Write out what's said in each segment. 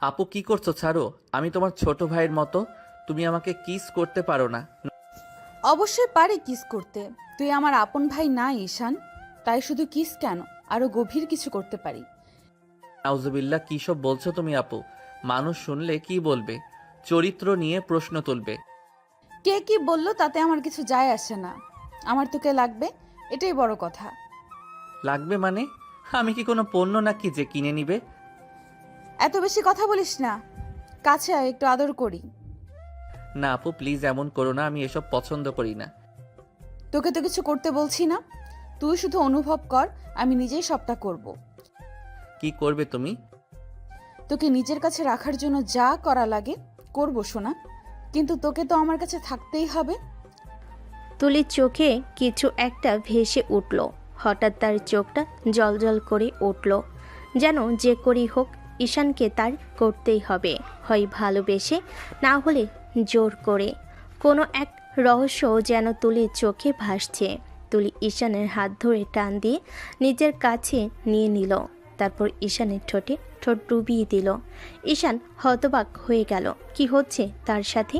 আপু কি করছো? ছাড়ো, আমি তোমার ছোট ভাইয়ের মতো। তুমি আমাকে কিস করতে পারো না। অবশ্যই পারি কিস করতে। তুই আমার আপন ভাই না ঈশান, তাই শুধু কিস কেন, আরো গভীর কিছু করতে পারি। নাউজুবিল্লাহ, কি সব বলছো তুমি আপু? মানুষ শুনলে কি বলবে? চরিত্র নিয়ে প্রশ্ন তুলবে। কে কি বললো তাতে আমার কিছু যায় আসে না। আমার তোকে লাগবে, এটাই বড় কথা। লাগবে মানে? আমি কি কোনো পণ্য নাকি যে কিনে নিবে? এত বেশি কথা বলিস না, কাছে আয়, একটু আদর করি। না আপু, প্লিজ এমন করো না, আমি এসব পছন্দ করি না। তোকে তো কিছু করতে বলছি না, তুই শুধু অনুভব কর, আমি নিজেই সবটা করব। কি করবে তুমি? তোকে নিজের কাছে রাখার জন্য যা করা লাগে করব সোনা, কিন্তু তোকে তো আমার কাছে থাকতেই হবে। তুলির চোখে কিছু একটা ভেসে উঠল। হঠাৎ তার চোখটা জলজল করে উঠল, যেন যে করেই হোক ঈশানকে তার করতেই হবে, হয় ভালোবেসে, না হলে জোর করে। কোনো এক রহস্য যেন তুলির চোখে ভাসছে। তুলি ঈশানের হাত ধরে টান দিয়ে নিজের কাছে নিয়ে নিল, তারপর ঈশানের ঠোঁটে ঠোঁট ডুবিয়ে দিল। ঈশান হতবাক হয়ে গেল, কি হচ্ছে তার সাথে?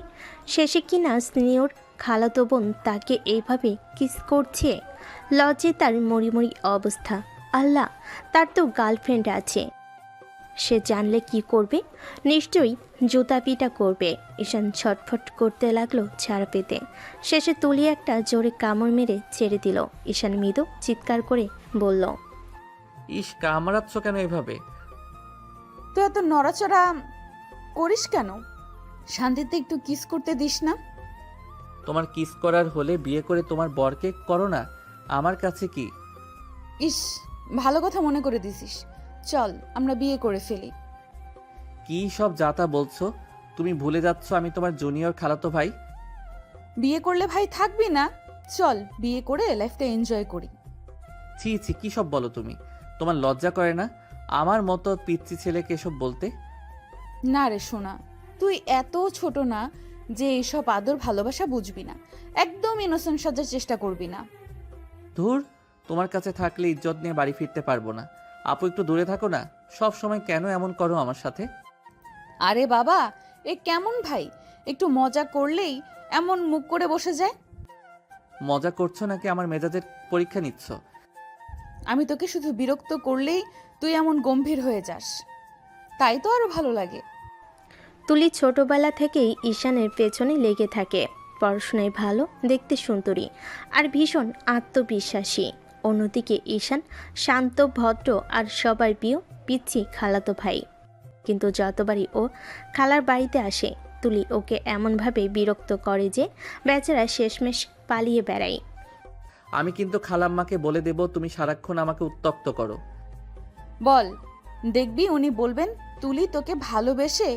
শেষে কিনা স্নেহর খালাতো বোন তাকে এইভাবে কিস করছে। লজ্জে তার মরিমরি অবস্থা। আল্লাহ, তার তো গার্লফ্রেন্ড আছে, সে জানলে কি করবে? নিশ্চয়ই জুতা পিটা করবে। ঈশান ছটফট করতে লাগলো ছাড়া পেতে। শেষে তুলি একটা জোরে কামড় মেরে ছেড়ে দিল। ঈশান মৃদু চিৎকার করে বলল, ইস, কামড়াচ্ছ কেন এভাবে? তুই এত নড়াচড়া করিস কেন? শান্তিতে একটু কিস করতে দিস না? তোমার কিস করার হলে বিয়ে করে তোমার বরকে করো না, আমার কাছে কি? ইস, ভালো কথা মনে করে দিছিস। চল আমরা বিয়ে করে ফেলি। কি সব যাতা বলছো? তুমি ভুলে যাচ্ছ আমি তোমার জুনিয়র খালাতো ভাই। বিয়ে করলে ভাই থাকবি না? চল বিয়ে করে লাইফটা এনজয় করি। ছি ছি, কি সব বলো তুমি? তোমার লজ্জা করে না আমার মতো পিচ্চি ছেলেকে এসব বলতে? না রে সোনা, তুই এত ছোট না যে এসব আদর ভালোবাসা বুঝবি না। একদম ইনোসেন্ট সাজার চেষ্টা করবি না। ধুর, তোমার কাছে থাকলে ইজ্জত নিয়ে বাড়ি ফিরতে পারবো না। আপু একটু দূরে থাকো না। সব সময় কেন এমন করো আমার সাথে? আরে বাবা, এ কেমন ভাই? একটু মজা করলেই এমন মুখ করে বসে যায়। মজা করছো নাকি আমার মেজাজের পরীক্ষা নিচ্ছ? আমি তোকে শুধু বিরক্ত করলেই তুই এমন গম্ভীর হয়ে যাস, তাই তো আরো ভালো লাগে। তুলি ছোটবেলা থেকেই ঈশানের পেছনে লেগে থাকে। পড়াশোনায় ভালো, দেখতে সুন্দরী, আর ভীষণ আত্মবিশ্বাসী। অন্যদিকে ঈশান শান্ত, ভদ্র, আর সবার প্রিয় পিচ্ছি খালাতো ভাই। কিন্তু যতবারই ও খালার বাড়িতে আসে, তুলি ওকে এমনভাবে বিরক্ত করে যে বেচারা শেষমেশ পালিয়ে বেড়ায়। আমি কিন্তু খালাম্মাকে বলে দেব তুমি সারাক্ষণ আমাকে উত্তক্ত করো। বল, দেখবি উনি বলবেন তুলি তোকে ভালোবেসে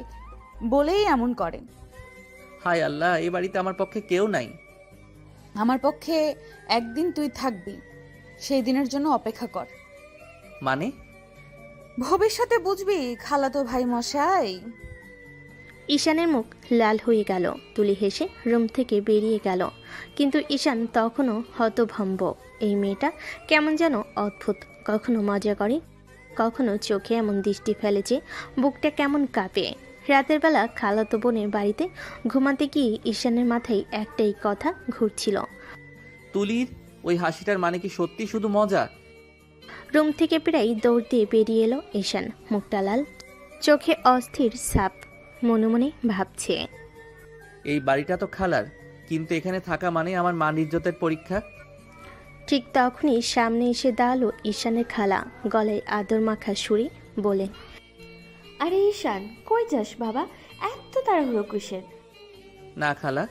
বলেই এমন করে। হায় আল্লাহ, এই বাড়িতে আমার পক্ষে কেউ নাই। আমার পক্ষে একদিন তুই থাকবি, সেই দিনের জন্য অপেক্ষা কর। মানে? ভবিষ্যতে বুঝবি খালাতো ভাই মশাই। ঈশানের মুখ লাল হয়ে গেল। তুলি হেসে রুম থেকে বেরিয়ে গেল, কিন্তু ঈশান তখনও হতভম্ব। এই মেয়েটা কেমন যেন অদ্ভুত, কখনো মজা করে, কখনো চোখে এমন দৃষ্টি ফেলে যে বুকটা কেমন কাঁপে। রাতের বেলা খালাতো বোনের বাড়িতে ঘুমাতে গিয়ে ঈশানের মাথায় একটাই কথা ঘুরছিল। তুলির ওই হাসিটার মানে কি সত্যি শুধু মজা? রুম থেকে প্রায় দৌড় দিয়ে বেরিয়ে এলো ঈশান, মুখটা লাল, চোখে অস্থির ছাপ। মনে মনে ভাবছে, এই বাড়িটা তো খালার, কিন্তু এখানে থাকা মানে আমার মান ইজ্জতের পরীক্ষা। ঠিক তখনই সামনে এসে দাঁড়ালো ঈশানের খালা, গলায় আদর মাখা সুরে বলে, আরে ঈশান, কই যাস বাবা? এত তাড়াহুড়ো কিসের? না খালা,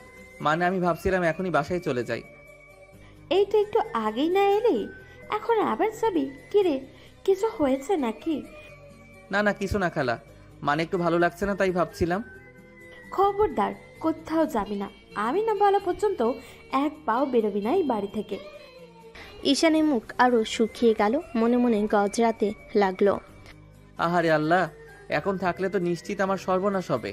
মানে আমি ভাবছিলাম এখনই বাসায় চলে যাই। এই তো একটু আগেই না এলি, এখন আবার যাবি? কিরে, কিছু হয়েছে নাকি? না না, কিছু না খালা, মানে একটু ভালো লাগছে না তাই ভাবছিলাম। খবরদার, কোথাও যাবি না। আমি না বলা পর্যন্ত এক পাও বেরোবি না এই বাড়ি থেকে। ঈশানের মুখ আরও শুকিয়ে গেল, মনে মনে গজরাতে লাগলো। আহারে আল্লাহ, এখন থাকলে তো নিশ্চিত আমার সর্বনাশ হবে।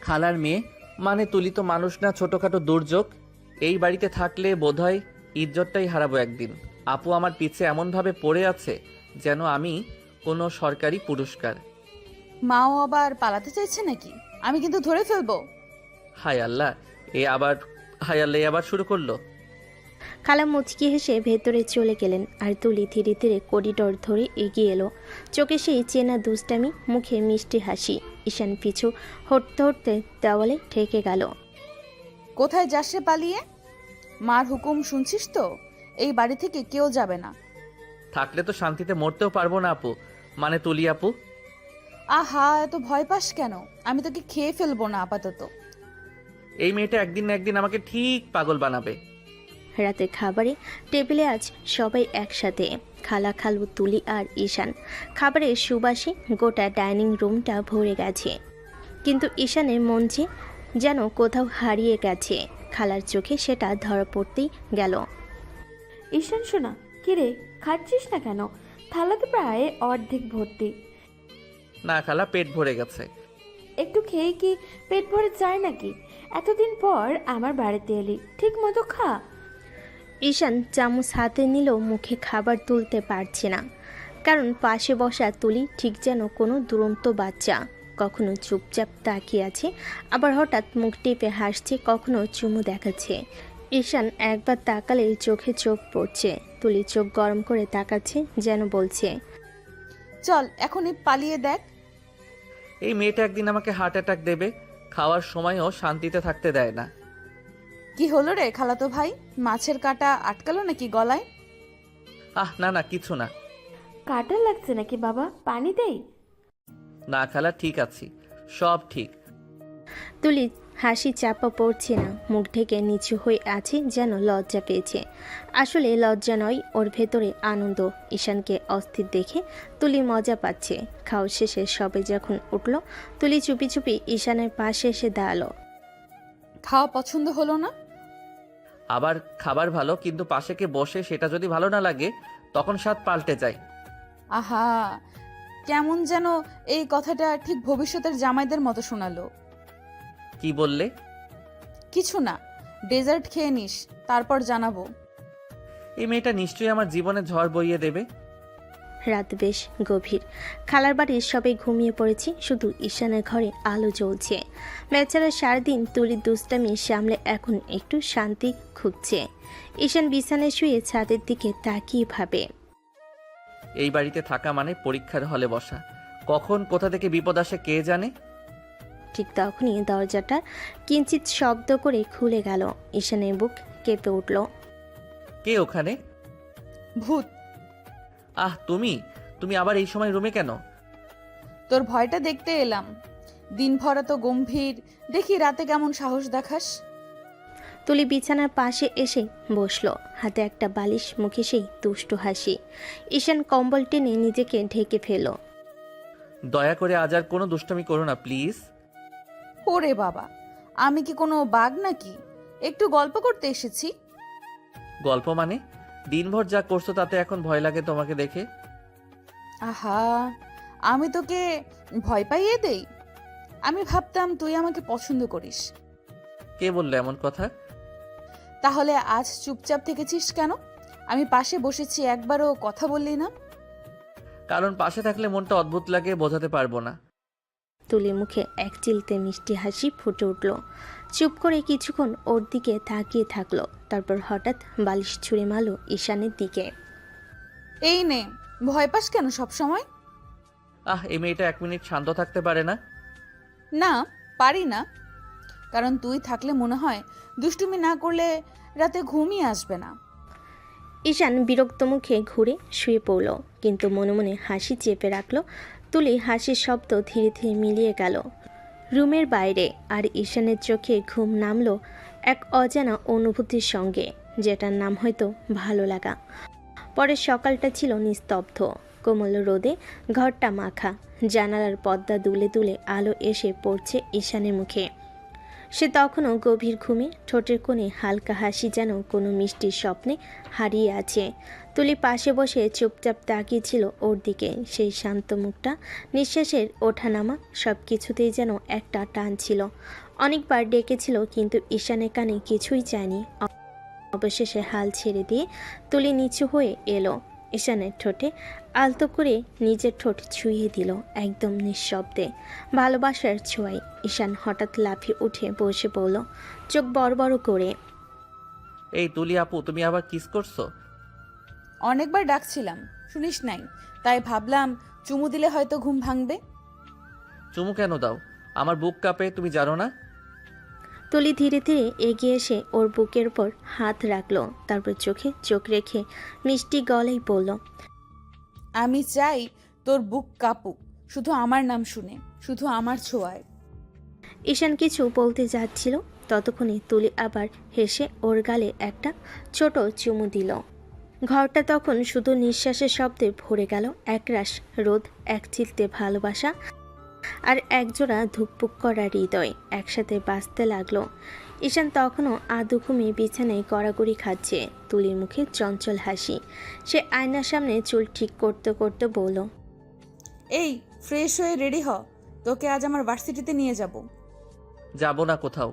খালার মেয়ে মানে তুলি তো মানুষ না, ছোটখাটো দুর্যোগ। এই বাড়িতে থাকলে বোধহয় ইজ্জতটাই হারাবো একদিন। আপু আমার পিছে এমনভাবে পড়ে আছে যেন আমি কোনো সরকারি পুরস্কার। মাও আবার পালাতে চাইছে নাকি? আমি কিন্তু ধরে ফেলবো। হায় আল্লাহ, হায় আল্লাহ, এ আবার শুরু করলো। খালা মুচকি হেসে ভেতরে চলে গেলেন আর তুলি ধীরে ধীরে করিডোর ধরে এগিয়ে এলো। চোখে সেই চেনা দুষ্টামি, মুখে মিষ্টি হাসি। ঈশান পিছু হটতে হটতে দেওয়ালে ঠেকে গেল। কোথায় যাস রে পালিয়ে? মার হুকুম শুনছিস তো? এই বাড়ি থেকে কেউ যাবে না। থাকলে তো শান্তিতে মরতেও পারবো না আপু, মানে তুলি আপু। আহা, এত ভয় পাস কেন? আমি তোকে খেয়ে ফেলবো না আপাতত। এই মেয়েটা একদিন না একদিন আমাকে ঠিক পাগল বানাবে। রাতে খাবারে টেবিলে আজ সবাই একসাথে, খালা, খালু, তুলি আর ঈশান। খাবারের সুবাসে গোটা ডাইনিং রুমটা ভরে গেছে, কিন্তু ঈশানের মন যেন কোথাও হারিয়ে গেছে। খালার চোখে সেটা ধরা পড়তেই গেল। ঈশান শোনা, কিরে খাচ্ছিস না কেন? থালাতে প্রায় অর্ধেক ভর্তি। না খালা, পেট ভরে গেছে। একটু খেয়ে কি পেট ভরে যায় নাকি? এতদিন পর আমার বাড়িতে এলি, ঠিক মতো খা। ঈশান চামচ হাতে নিলেও মুখে খাবার তুলতে পারছে না, কারণ পাশে বসা তুলি ঠিক যেন কোনো দুরন্ত বাচ্চা। কখনো চুপচাপ তাকিয়ে আছে, আবার হঠাৎ মুখ টিপে হাসছে, কখনো চুমু দেখাচ্ছে। ঈশান একবার তাকালে চোখে চোখ পড়ছে। তুলি চোখ গরম করে তাকাচ্ছে, যেন বলছে, চল এখনই পালিয়ে দেখ। এই মেয়েটা একদিন আমাকে হার্ট অ্যাটাক দেবে। খাওয়ার সময়ও শান্তিতে থাকতে দেয় না। কি হলো রে খালাতো ভাই? মাছের কাঁটা আটকালো নাকি গলায়? আহ না না, কিছু না। কাটা লাগছে নাকি বাবা? পানি দেই? না খালা, ঠিক আছি, সব ঠিক। তুলি হাসি চাপা পড়ছে না, মুখ ঢেকে নিচু হয়ে আছে, যেন লজ্জা পেয়েছে। আসলে লজ্জা নয়, ওর ভেতরে আনন্দ। ঈশানকে অস্থির দেখে তুলি মজা পাচ্ছে। খাওয়া শেষে সবে যখন উঠল, তুলি চুপি চুপি ঈশানের পাশে এসে দাঁড়ালো। খাওয়া পছন্দ হলো না? আবার খাবার ভালো, কিন্তু পাশে কে বসে সেটা যদি ভালো না লাগে তখন স্বাদ পাল্টে যায়। আহা, কেমন যেন এই কথাটা ঠিক ভবিষ্যতের জামাইদের মতো শোনালো। কি বললে? কিছু না, ডেজার্ট খেয়ে নিস, তারপর জানাবো। এই মেয়েটা নিশ্চয়ই আমার জীবনে ঝড় বইয়ে দেবে। রাত বেশ গভীর। খালার বাড়ির সবাই ঘুমিয়ে পড়েছে, শুধু ঈশানের ঘরে আলো জ্বলছে। বেচারা সারাদিন তুলির দুষ্টামি সামলে এখন একটু শান্তি খুঁজছে। ঈশান বিছানায় শুয়ে ছাদের দিকে তাকিয়ে ভাবে, এই বাড়িতে থাকা মানে পরীক্ষার হলে বসা। কখন কোথা থেকে বিপদ আসে কে জানে। ঠিক তখনই দরজাটা কিঞ্চিত শব্দ করে খুলে গেল। ঈশানের বুক কেঁপে উঠল। কে ওখানে? ভূত। আহ, তুমি তুমি আবার এই সময় রুমে কেন? তোর ভয়টা দেখতে এলাম। দিন ভরা তো গম্ভীর, দেখি রাতে কেমন সাহস দেখাস। তুলি বিছানার পাশে এসে বসলো, হাতে একটা বালিশ, মুখে সেই দুষ্টু হাসি। ঈশান কম্বল টেনে নিজেকে ঢেকে ফেল। দয়া করে আজ আর কোনো দুষ্টামি করো না প্লিজ। ওরে বাবা, আমি কি কোনো বাঘ নাকি? একটু গল্প করতে এসেছি। গল্প মানে? দিনভর যা করছো তাতে এখন ভয় লাগে তোমাকে দেখে। আহা, আমি তোকে ভয় পাইয়ে দেই? আমি ভাবতাম তুই আমাকে পছন্দ করিস। কে বললো এমন কথা? তাহলে আজ চুপচাপ থেকেছিস কেন? আমি পাশে বসেছি, একবারও কথা বললি না। কারণ পাশে থাকলে মনটা অদ্ভুত লাগে, বোঝাতে পারবো না। তুলির মুখে এক চিলতে মিষ্টি হাসি ফুটে উঠল। চুপ করে কিছুক্ষণ ওর দিকে তাকিয়ে থাকলো, তারপর হঠাৎ বালিশ ছুঁড়ে মারল ঈশানের দিকে। এই নে, ভয় পাস কেন সব সময়? আহ, এই মেয়েটা 1 মিনিট শান্ত থাকতে পারে না? না, পারি না। কারণ তুই থাকলে মনে হয় দুষ্টুমি না করলে রাতে ঘুমই আসবে না। ঈশান বিরক্ত মুখে ঘুরে শুয়ে পড়ল, কিন্তু মনে মনে হাসি চেপে রাখল। তুলি হাসির শব্দ ধীরে ধীরে মিলিয়ে গেল রুমের বাইরে, আর ঈশানের চোখে ঘুম নামল এক অজানা অনুভূতির সঙ্গে, যেটার নাম হয়তো ভালো লাগা। পরের সকালটা ছিল নিস্তব্ধ, কোমল রোদে ঘরটা মাখা। জানালার পর্দা দুলে দুলে আলো এসে পড়ছে ঈশানের মুখে। সে তখনও গভীর ঘুমে, ঠোঁটের কোণে হালকা হাসি যেন কোনো মিষ্টি স্বপ্নে হারিয়ে আছে। তুলি পাশে বসে চুপচাপ তাকিয়েছিল ওর দিকে। সেই শান্ত মুখটা, নিঃশ্বাসের ওঠানামা, সব কিছুতেই যেন একটা টান ছিল। অনেকবার ডেকেছিল, কিন্তু ঈশানের কানে কিছুই চায়নি। অবশেষে হাল ছেড়ে দিয়ে তুলি নিচু হয়ে এলো ঈশানের ঠোঁটে আলতো করে নিজের ঠোঁট ছুঁয়ে দিল একদম নিঃশব্দে। ভালোবাসার ছোঁয়ায় ঈশান হঠাৎ লাফিয়ে উঠে বসে পড়ল, চোখ বড় বড় করে। এই তুলি আপু, তুমি আবার কিস করছো? অনেকবার ডাকছিলাম, শুনিস নাই, তাই ভাবলাম চুমু দিলে হয়তো ঘুম ভাঙবে। চুমু কেন দাও? আমার বুক কাঁপে, তুমি জানো না? তুলি ধীরে ধীরে এগিয়ে এসে ওর বুকের উপর হাত রাখলো, তারপর চোখে চোখ রেখে মিষ্টি গলায় বলল, আমি চাই তোর বুক কাঁপুক, শুধু আমার নাম শুনে, শুধু আমার ছোঁয়ায়। ঈশান কিছু বলতে যাচ্ছিল, ততক্ষণে তুলি আবার হেসে ওর গালে একটা ছোট চুমু দিল। ঘরটা তখন শুধু নিঃশ্বাসের শব্দে ভরে গেল। একরাশ রোদ, এক চিলতে ভালোবাসা আর একজোড়া ধুকপুক করা হৃদয় একসাথে বাঁচতে লাগলো। ঈশান তখনও আদু ঘুমিয়ে বিছানায় গড়াগড়ি খাচ্ছে। তুলির মুখে চঞ্চল হাসি। সে আয়নার সামনে চুল ঠিক করতে করতে বলল, এই ফ্রেশ হয়ে রেডি হ, তোকে আজ আমার ভার্সিটিতে নিয়ে যাব। যাবো না কোথাও,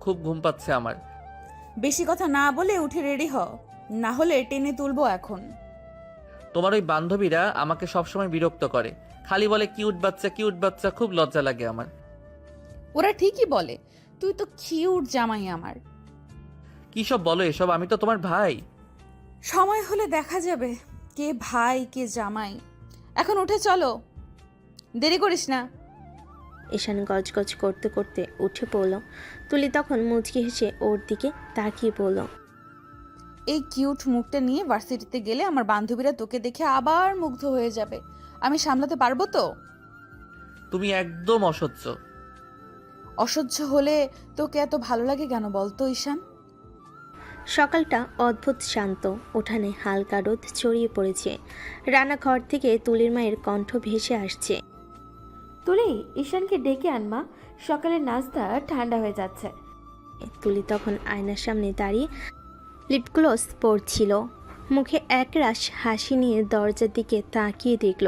খুব ঘুম পাচ্ছে আমার। বেশি কথা না বলে উঠে রেডি হ, না হলে টেনে তুলবো এখন। তোমার ওই বান্ধবীরা আমাকে সবসময় বিরক্ত করে, খালি বলে কিউট বাচ্চা কিউট বাচ্চা, খুব লজ্জা লাগে আমার। ওরা ঠিকই বলে, তুই তো কিউট জামাই আমার। কি সব বলো এসব? আমি তো তোমার ভাই। সময় হলে দেখা যাবে কে ভাই কে জামাই। এখন উঠে চলো, দেরি করিস না। ঈশান গজগজ করতে করতে উঠে পড়ল। তুলি তখন মুচকি হেসে ওর দিকে তাকিয়ে বলল, এই কিউট মুখটা নিয়ে ভার্সিটিতে গেলে আমার বান্ধবীরা তোকে দেখে আবার মুগ্ধ হয়ে যাবে। আমি সামলাতে পারবো তো? তুমি একদম অসহ্য। অসহ্য হলে তোকে এত ভালো লাগে কেন বলতো ঈশান? সকালটা অদ্ভুত শান্ত। উঠানে হালকা রোদ ছড়িয়ে পড়েছে। রান্নাঘর থেকে তুলির মায়ের কণ্ঠ ভেসে আসছে, তুলি, ঈশানকে ডেকে আনমা, সকালের নাস্তা ঠান্ডা হয়ে যাচ্ছে। তুলি তখন আয়নার সামনে দাঁড়িয়ে লিপগ্লস পরছিল। মুখে একরাশ হাসি নিয়ে দরজার দিকে তাকিয়ে দেখল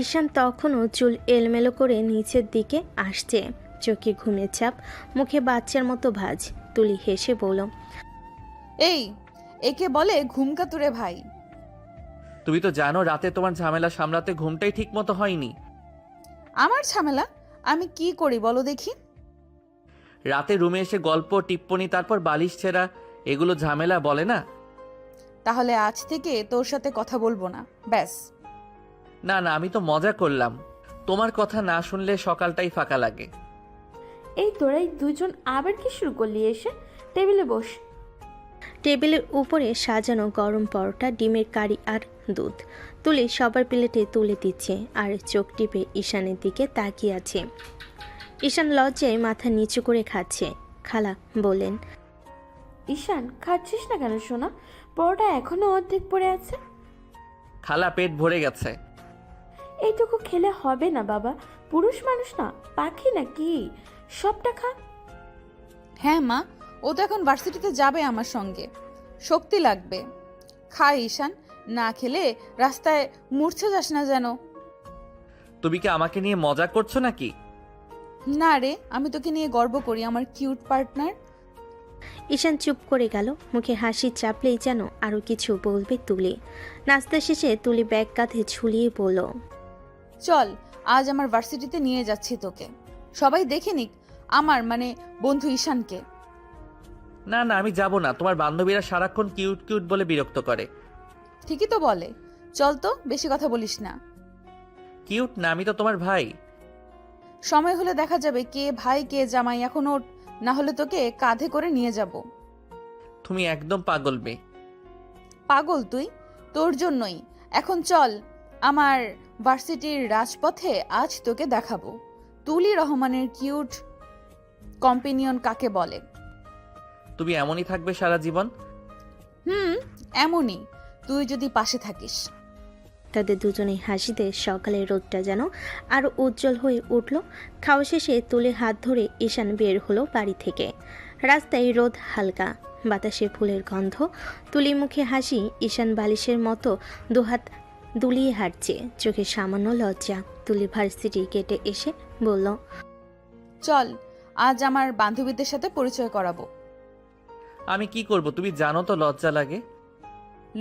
ঈশান তখনও চুল এলোমেলো করে নিচের দিকে আসছে, চোখে ঘুমের ছাপ, মুখে বাচ্চার মতো ভাঁজ। তুলি হেসে বলল, এই একে বলে ঘুমকাতুরে ভাই। তুমি তো জানো রাতে তোমার ঝামেলা সামলাতে ঘুমটাই ঠিক মতো হয়নি। আমার ঝামেলা আমি কি করি বলো দেখি? রাতে রুমে এসে গল্প টিপ্পনি, তারপর বালিশ ছেঁড়া, এগুলো ঝামেলা বলে না? তাহলে আজ থেকে তোর সাথে কথা বলবো না, ব্যাস। না না, আমি তো মজা করলাম। তোমার কথা না শুনলে সকালটাই ফাঁকা লাগে। এই তোরাই দুজন আবার কি শুরু করলি? এসে টেবিলে বস। টেবিলের উপরে সাজানো গরম পরোটা, ডিমের কারি আর দুধ তুলি সবার প্লেটে তুলে দিচ্ছে আর চোখ টিপে ঈশানের দিকে তাকিয়ে আছে। ঈশান লজ্জায় মাথা নিচু করে খাচ্ছে। খালা বলেন, ঈশান, খাচ্ছিস না কেন সোনা? পরোটা এখনো অর্ধেক পড়ে আছে। খালা পেট ভরে গেছে। এইটুকু খেলে হবে না বাবা, পুরুষ মানুষ না, পাখি না কি? সবটা খা। হ্যাঁ মা, ও তো এখন ভার্সিটিতে যাবে আমার সঙ্গে, শক্তি লাগবে। খাই ঈশান, না খেলে রাস্তায় মূর্ছা যাস না যেন। তুমি কি আমাকে নিয়ে মজা করছো নাকি? না রে, আমি তোকে নিয়ে গর্ব করি, আমার কিউট পার্টনার। ঈশান চুপ করে গেল। মুখে হাসি চাপলেই যেন আরও কিছু বলবে তুলি। নাস্তা শেষে তুলি ব্যাগ কাঁধে ঝুলিয়ে বলল, চল, আজ আমার ভার্সিটিতে নিয়ে যাচ্ছি তোকে, সবাই দেখে নিক আমার মানে বন্ধু ঈশানকে। না না, আমি যাব না। তোমার বান্ধবীরা সারাক্ষণ কিউট কিউট বলে বিরক্ত করে। ঠিকই তো বলে, চল তো, বেশি কথা বলিস না। কিউট না, আমি তো তোমার ভাই। সময় হলে দেখা যাবে কে ভাই কে জামাই। এখন ওঠ, না হলে তোকে কাঁধে করে নিয়ে যাব। তুমি একদম পাগল মেয়ে। পাগল তুই? তোর জন্যই। এখন চল, আমার ভার্সিটির রাজপথে আজ তোকে দেখাবো তুলি রহমানের কিউট কম্পেনিয়ন কাকে বলে। তুমি এমনই থাকবে সারা জীবন। এমনই, তুই যদি পাশে থাকিস। তাদের দুজনে হাসিতে সকালের রোদটা যেন আরও উজ্জ্বল হয়ে উঠল। খাওয়া শেষে তুলে হাত ধরে ঈশান বের হলো বাড়ি থেকে। রাস্তায় রোদ হালকা, বাতাসে ফুলের গন্ধ, তুলি মুখে হাসি। ঈশান বালিশের মতো দুহাত দুলিয়ে হাঁটছে, চোখে সামান্য লজ্জা। তুলি ভার্সিটি গেটে এসে বলল, চল, আজ আমার বান্ধবীদের সাথে পরিচয় করাবো। আমি কি করব? তুমি জানো তো লজ্জা লাগে।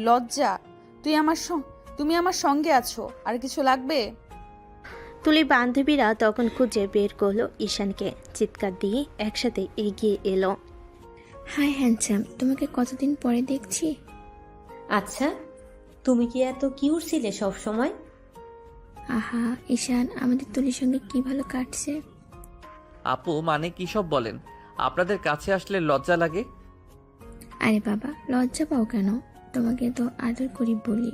লজ্জা? তুমি আমার সঙ্গে আছো, আর কিছু লাগবে? তুলির বান্ধবীরা তখন খুঁজে বের করলো ঈশানকে, চিৎকার দিয়ে একসাথে এগিয়ে এলো। হাই হ্যান্ডসাম, তোমাকে কতদিন পরে দেখছি। আচ্ছা, তুমি কি এত কিউট ছিলে সব সময়? আহা ঈশান, আমাদের তুলির সঙ্গে কি ভালো কাটছে। আপু মানে কি সব বলেন? আপনাদের কাছে আসলে লজ্জা লাগে? আরে বাবা, লজ্জা পাও কেন? তোমাকে তো আদর করি বলি।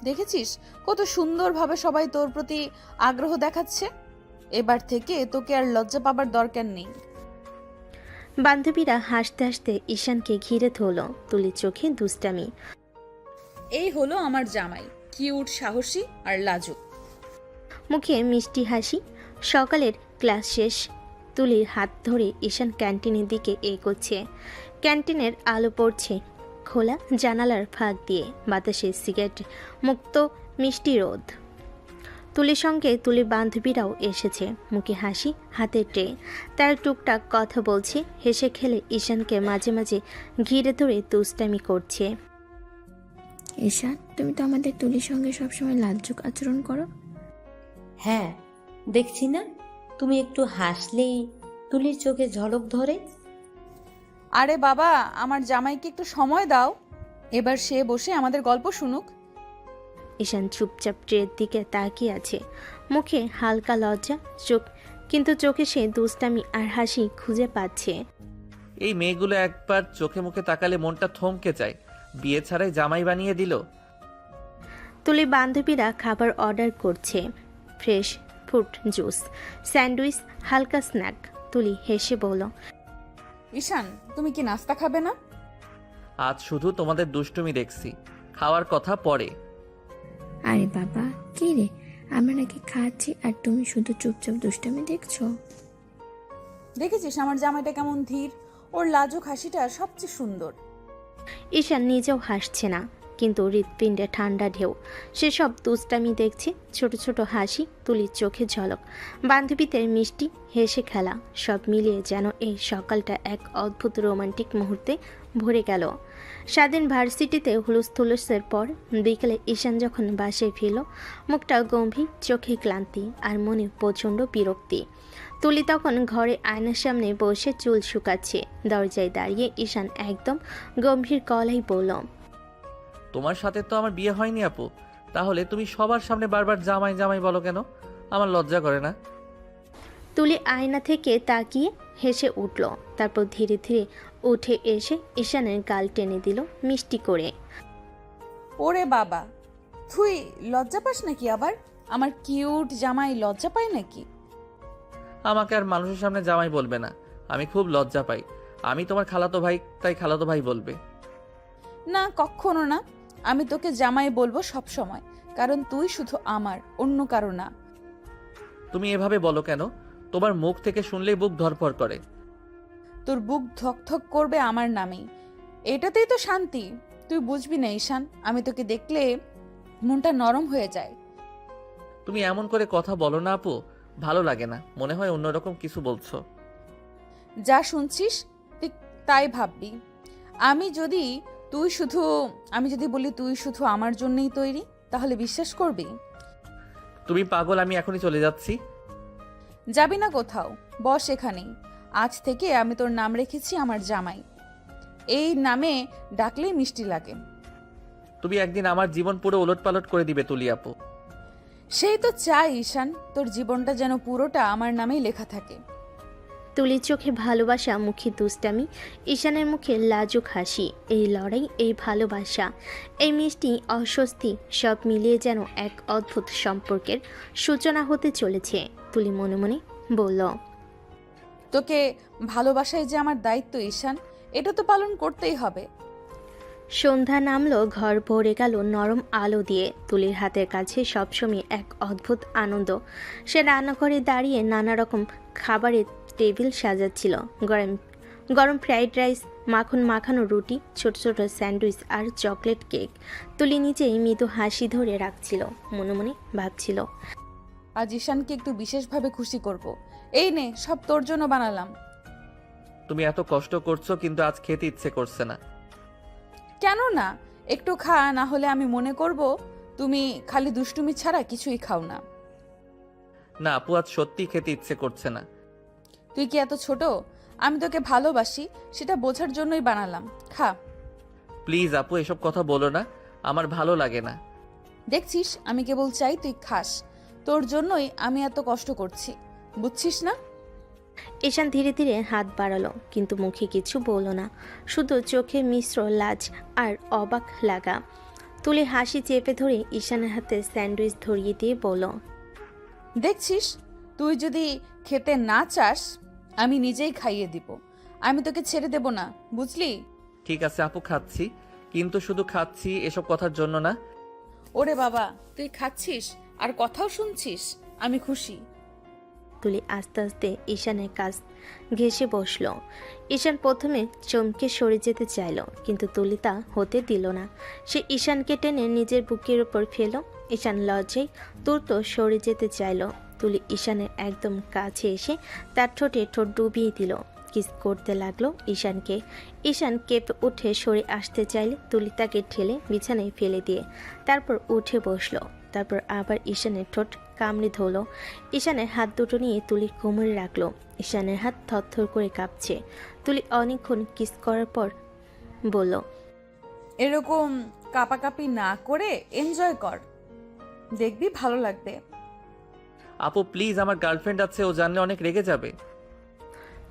দেখেছিস কত সুন্দরভাবে সবাই তোর প্রতি আগ্রহ দেখাচ্ছে। এবার থেকে তোকে আর লজ্জা পাবার দরকার নেই। বান্ধবীরা হাসতে হাসতে ঈশানকে ঘিরে ধরলো, তুলির চোখে দুষ্টামি। এই হলো আমার জামাই, কিউট, সাহসী আর লাজুক। মুখে মিষ্টি হাসি। সকালের ক্লাস শেষ। তুলির হাত ধরে ঈশান ক্যান্টিনের দিকে এগোচ্ছে। ক্যান্টিনের আলো পড়ছে খোলা জানালার ফাঁক দিয়ে, বাতাসে সিগারেট মুক্ত মিষ্টি রোদ। তুলির সঙ্গে তুলির বান্ধবীরাও এসেছে, মুখে হাসি, হাতে ট্রে। তারা টুকটাক কথা বলছে, হেসে খেলে ঈশানকে মাঝে মাঝে ঘিরে ধরে দুষ্টামি করছে। ঈশান, তুমি তো আমাদের তুলির সঙ্গে সবসময় লাজ্জুক আচরণ করো। হ্যাঁ, দেখছি না, তুমি একটু হাসলেই তুলির চোখে ঝলক ধরে। আরে বাবা, আমার জামাইকে একটু সময় দাও, এবার সে বসে আমাদের গল্প শুনুক। ঈশান চুপচাপ ট্রের দিকে তাকিয়ে আছে, মুখে হালকা লজ্জা, কিন্তু চোখে সে দুষ্টামি আর হাসি খুঁজে পাচ্ছে। এই মেয়েগুলো একবার চোখে মুখে তাকালে মনটা থমকে যায়। বিয়ে ছাড়াই জামাই বানিয়ে দিল। তুলি বান্ধবীরা খাবার অর্ডার করছে, ফ্রেশ ফ্রুট জুস, স্যান্ডউইচ, হালকা স্ন্যাক। তুলি হেসে বলল, ঈশান, তুমি কি নাস্তা খাবে না? আজ শুধু তোমাদের দুষ্টুমি দেখছি, খাওয়ার কথা পরে। আরে বাবা, কি রে, আমরা নাকি খাচ্ছি আর তুমি শুধু চুপচাপ দুষ্টামি দেখছো। দেখেছিস আমার জামাইটা কেমন ধীর, ওর লাজুক হাসিটা সবচেয়ে সুন্দর। ঈশান নিজেও হাসছে না, কিন্তু হৃৎপিণ্ডে ঠান্ডা ঢেউ। সেসব দুষ্টামি দেখছে, ছোট ছোট হাসি, তুলির চোখে ঝলক, বান্ধবীদের মিষ্টি হেসে খেলা, সব মিলিয়ে যেন এই সকালটা এক অদ্ভুত রোমান্টিক মুহূর্তে ভরে গেল। স্বাধীন ভার্সিটিতে হুলুস্থুলুসের পর বিকেলে ঈশান যখন বাসায় ফিরল, মুখটা গম্ভীর, চোখে ক্লান্তি আর মনে প্রচণ্ড বিরক্তি। তুলি তখন ঘরে আয়নার সামনে বসে চুল শুকাচ্ছে। দরজায় দাঁড়িয়ে ঈশান একদম গম্ভীর গলায় বলল, তোমার সাথে তো আমার বিয়ে হয়নি আপু, তাহলে তুমি সবার সামনে বারবার জামাই জামাই বলো কেন? আমার লজ্জা করে না? তুলি আয়না থেকে তাকিয়ে হেসে উঠল, তারপর ধীরে ধীরে উঠে এসে ঈশানের গাল টেনে দিল মিষ্টি করে। ওরে বাবা, তুই লজ্জা পাস নাকি আবার? আমার কিউট জামাই লজ্জা পায় নাকি? আমাকে আর মানুষের সামনে জামাই বলবে না, আমি খুব লজ্জা পাই। আমি তোমার খালাতো ভাই, তাই খালাতো ভাই বলবে। না, কখনো না। আমি তোকে জামাই বলবো সব সময়, কারণ তুই শুধু আমার, অন্য কারো না। তুমি এভাবে বলো কেন? তোমার মুখ থেকে শুনলেই বুক ধড়ফড় করে। তোর বুক ধকধক করবে আমার নামেই, এটাতেই তো শান্তি। তুই বুঝবি না ঈশান, আমি তোকে দেখলে মনটা নরম হয়ে যায়। তুমি এমন করে কথা বলো না আপু, ভালো লাগে না, মনে হয় অন্যরকম কিছু বলছো। যা শুনছিস তুই তাই ভাববি। আমি যদি বলি তুই শুধু আমার জন্যই তৈরি, তাহলে বিশ্বাস করবি? তুমি পাগল, আমি এখনই চলে যাচ্ছি। যাবি না কোথাও, বস এখানেই। আজ থেকে আমি তোর নাম রেখেছি আমার জামাই। এই নামে ডাকলেই মিষ্টি লাগে। তুমি একদিন আমার জীবন পুরো ওলটপালট করে দিবে তুলি আপু। সেই তো চাই ঈশান, তোর জীবনটা যেন পুরোটা আমার নামেই লেখা থাকে। তুলির চোখে ভালোবাসা, মুখে দুষ্টামি, ঈশানের মুখে লাজুক হাসি। এই লড়াই, এই ভালোবাসা, এই মিষ্টি অস্বস্তি, সব মিলিয়ে যেন এক অদ্ভুত সম্পর্কের সূচনা হতে চলেছে। তুলি মনে মনে বলল, তোকে ভালোবাসায় যে আমার দায়িত্ব ঈশান, এটা তো পালন করতেই হবে। সন্ধ্যা নামলো, ঘর ভরে গেল নরম আলো দিয়ে। তুলির হাতের কাছে সবসময় এক অদ্ভুত আনন্দ। সে রান্নাঘরে দাঁড়িয়ে নানা রকম খাবারের টেবিল সাজাচ্ছিল। গরম গরম ফ্রাইড রাইস, মাখন মাখানো রুটি, ছোট ছোট স্যান্ডউইচ আর চকলেট কেক। তুলি নিজেই মৃদু হাসি ধরে রাখছিল, মনে মনে ভাবছিল, আজ ঈশানকে একটু বিশেষভাবে খুশি করব। এই নে, সব তোর জন্য বানালাম। তুমি এত কষ্ট করছো, কিন্তু আজ খেতে ইচ্ছে করছে না। কেন না? একটু খা, না হলে আমি মনে করব তুমি খালি দুষ্টুমি ছাড়া কিছুই খাও না। না আপু, আজ সত্যি খেতে ইচ্ছে করছে না। তুই কি এত ছোট? আমি তোকে ভালোবাসি সেটা বোঝার জন্যই বানালাম, খা। প্লিজ আপু, এসব কথা বলো না, আমার ভালো লাগে না। দেখছিস আমি কেবল চাই তুই খাস, তোর জন্যই আমি এত কষ্ট করছি, বুঝছিস না? ঈশান ধীরে ধীরে হাত বাড়ালো, কিন্তু মুখে কিছু বলল না, শুধু চোখে মিশ্র লাজ আর অবাক লাগা। তুলি হাসি চেপে ধরে ঈশানের হাতে স্যান্ডউইচ ধরিয়ে দিয়ে বলল, দেখছিস, তুই যদি খেতে না চাস আমি নিজেই খাইয়ে দিব, আমি তোকে ছেড়ে দেব না, বুঝলি? ঠিক আছে আপু, খাচ্ছি, কিন্তু শুধু খাচ্ছি এসব কথার জন্য না। ওরে বাবা, তুই খাচ্ছিস আর কথাও শুনছিস, আমি খুশি। তুলি আস্তে আস্তে ঈশানের কাছ ঘেঁষে বসল। ঈশান প্রথমে চমকে সরে যেতে চাইল, কিন্তু তুলি তা হতে দিল না। সে ঈশানকে টেনে নিজের বুকের উপর ফেল। ঈশান লজ্জায় দ্রুত সরে যেতে চাইল। তুলি ঈশানের একদম কাছে এসে তার ঠোঁটে ঠোঁট ডুবিয়ে দিল, কিস করতে লাগলো ঈশানকে। ঈশান কেঁপে উঠে সরে আসতে চাইলে তুলি তাকে ঠেলে বিছানায় ফেলে দিয়ে তারপর উঠে বসলো। তারপর আবার ঈশানের ঠোঁট কামড়ে ধরল। ঈশানের হাত দুটো নিয়ে তুলির কোমরে রাখলো। ঈশানের হাত থরথর করে কাঁপছে। তুলি অনেকক্ষণ কিস করার পর বলল, এরকম কাপাকাপি না করে এনজয় কর, দেখবি ভালো লাগবে। আপু প্লিজ, আমার গার্লফ্রেন্ড আছে, ও জানলে অনেক রেগে যাবে।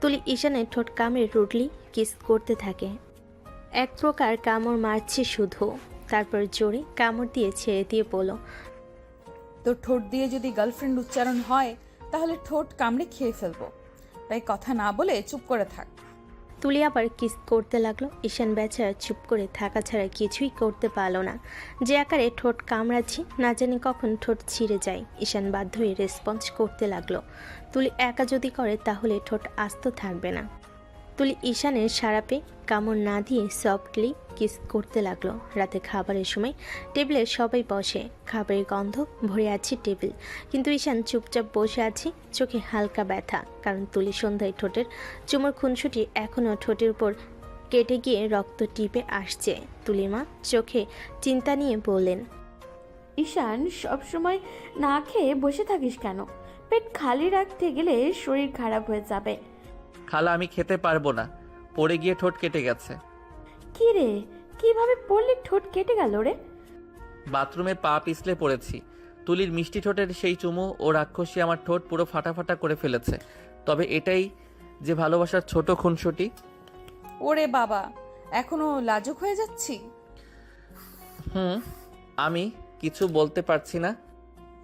তুলি ঈশানের ঠোঁট কামড়ে রুটলি কিস করতে থাকে। এক প্রকার কামড় মারছে শুধু, তারপর জোরে কামড় দিয়ে ছেড়ে দিয়ে বলল, তোর ঠোঁট দিয়ে যদি গার্লফ্রেন্ড উচ্চারণ হয় তাহলে ঠোঁট কামড়ে খেয়ে ফেলবো, তাই কথা না বলে চুপ করে থাক। তুলি আবার কিস করতে লাগলো। ঈশান বেচারা চুপ করে থাকা ছাড়া কিছুই করতে পারল না। যে আকারে ঠোঁট কামড়াচ্ছে না জানি কখন ঠোঁট ছিঁড়ে যায়। ঈশান বাধ্য হয়ে রেসপন্স করতে লাগলো। তুলি একা যদি করে তাহলে ঠোঁট আস্ত থাকবে না। তুলি ঈশানের সারাপে কামড় না দিয়ে সফটলি কিস করতে লাগলো। রাতে খাবারের সময় টেবিলে সবাই বসে, খাবারের গন্ধ ভরে আছে টেবিল, কিন্তু ঈশান চুপচাপ বসে আছে, চোখে হালকা ব্যথা, কারণ তুলি সন্ধ্যায় ঠোঁটের চুমোর খুনসুটি এখনও ঠোঁটের উপর কেটে গিয়ে রক্ত টিপে আসছে। তুলির মা চোখে চিন্তা নিয়ে বললেন, ঈশান, সবসময় না খেয়ে বসে থাকিস কেন? পেট খালি রাখতে গেলে শরীর খারাপ হয়ে যাবে। খালা, আমি খেতে পারবো না, পড়ে গিয়ে ঠোঁট কেটে গেছে। কি রে, কিভাবে পড়লি ঠোঁট কেটে গেল রে? বাথরুমে পা পিছলে পড়েছি। তুলির মিষ্টি ঠোঁটের সেই চুমু ও রাক্ষসী আমার ঠোঁট পুরো ফাটা ফাটা করে ফেলেছে। তবে এটাই যে ভালোবাসার ছোট খুনসুটি। ওরে বাবা, এখনো লাজুক হয়ে যাচ্ছি। আমি কিছু বলতে পারছি না।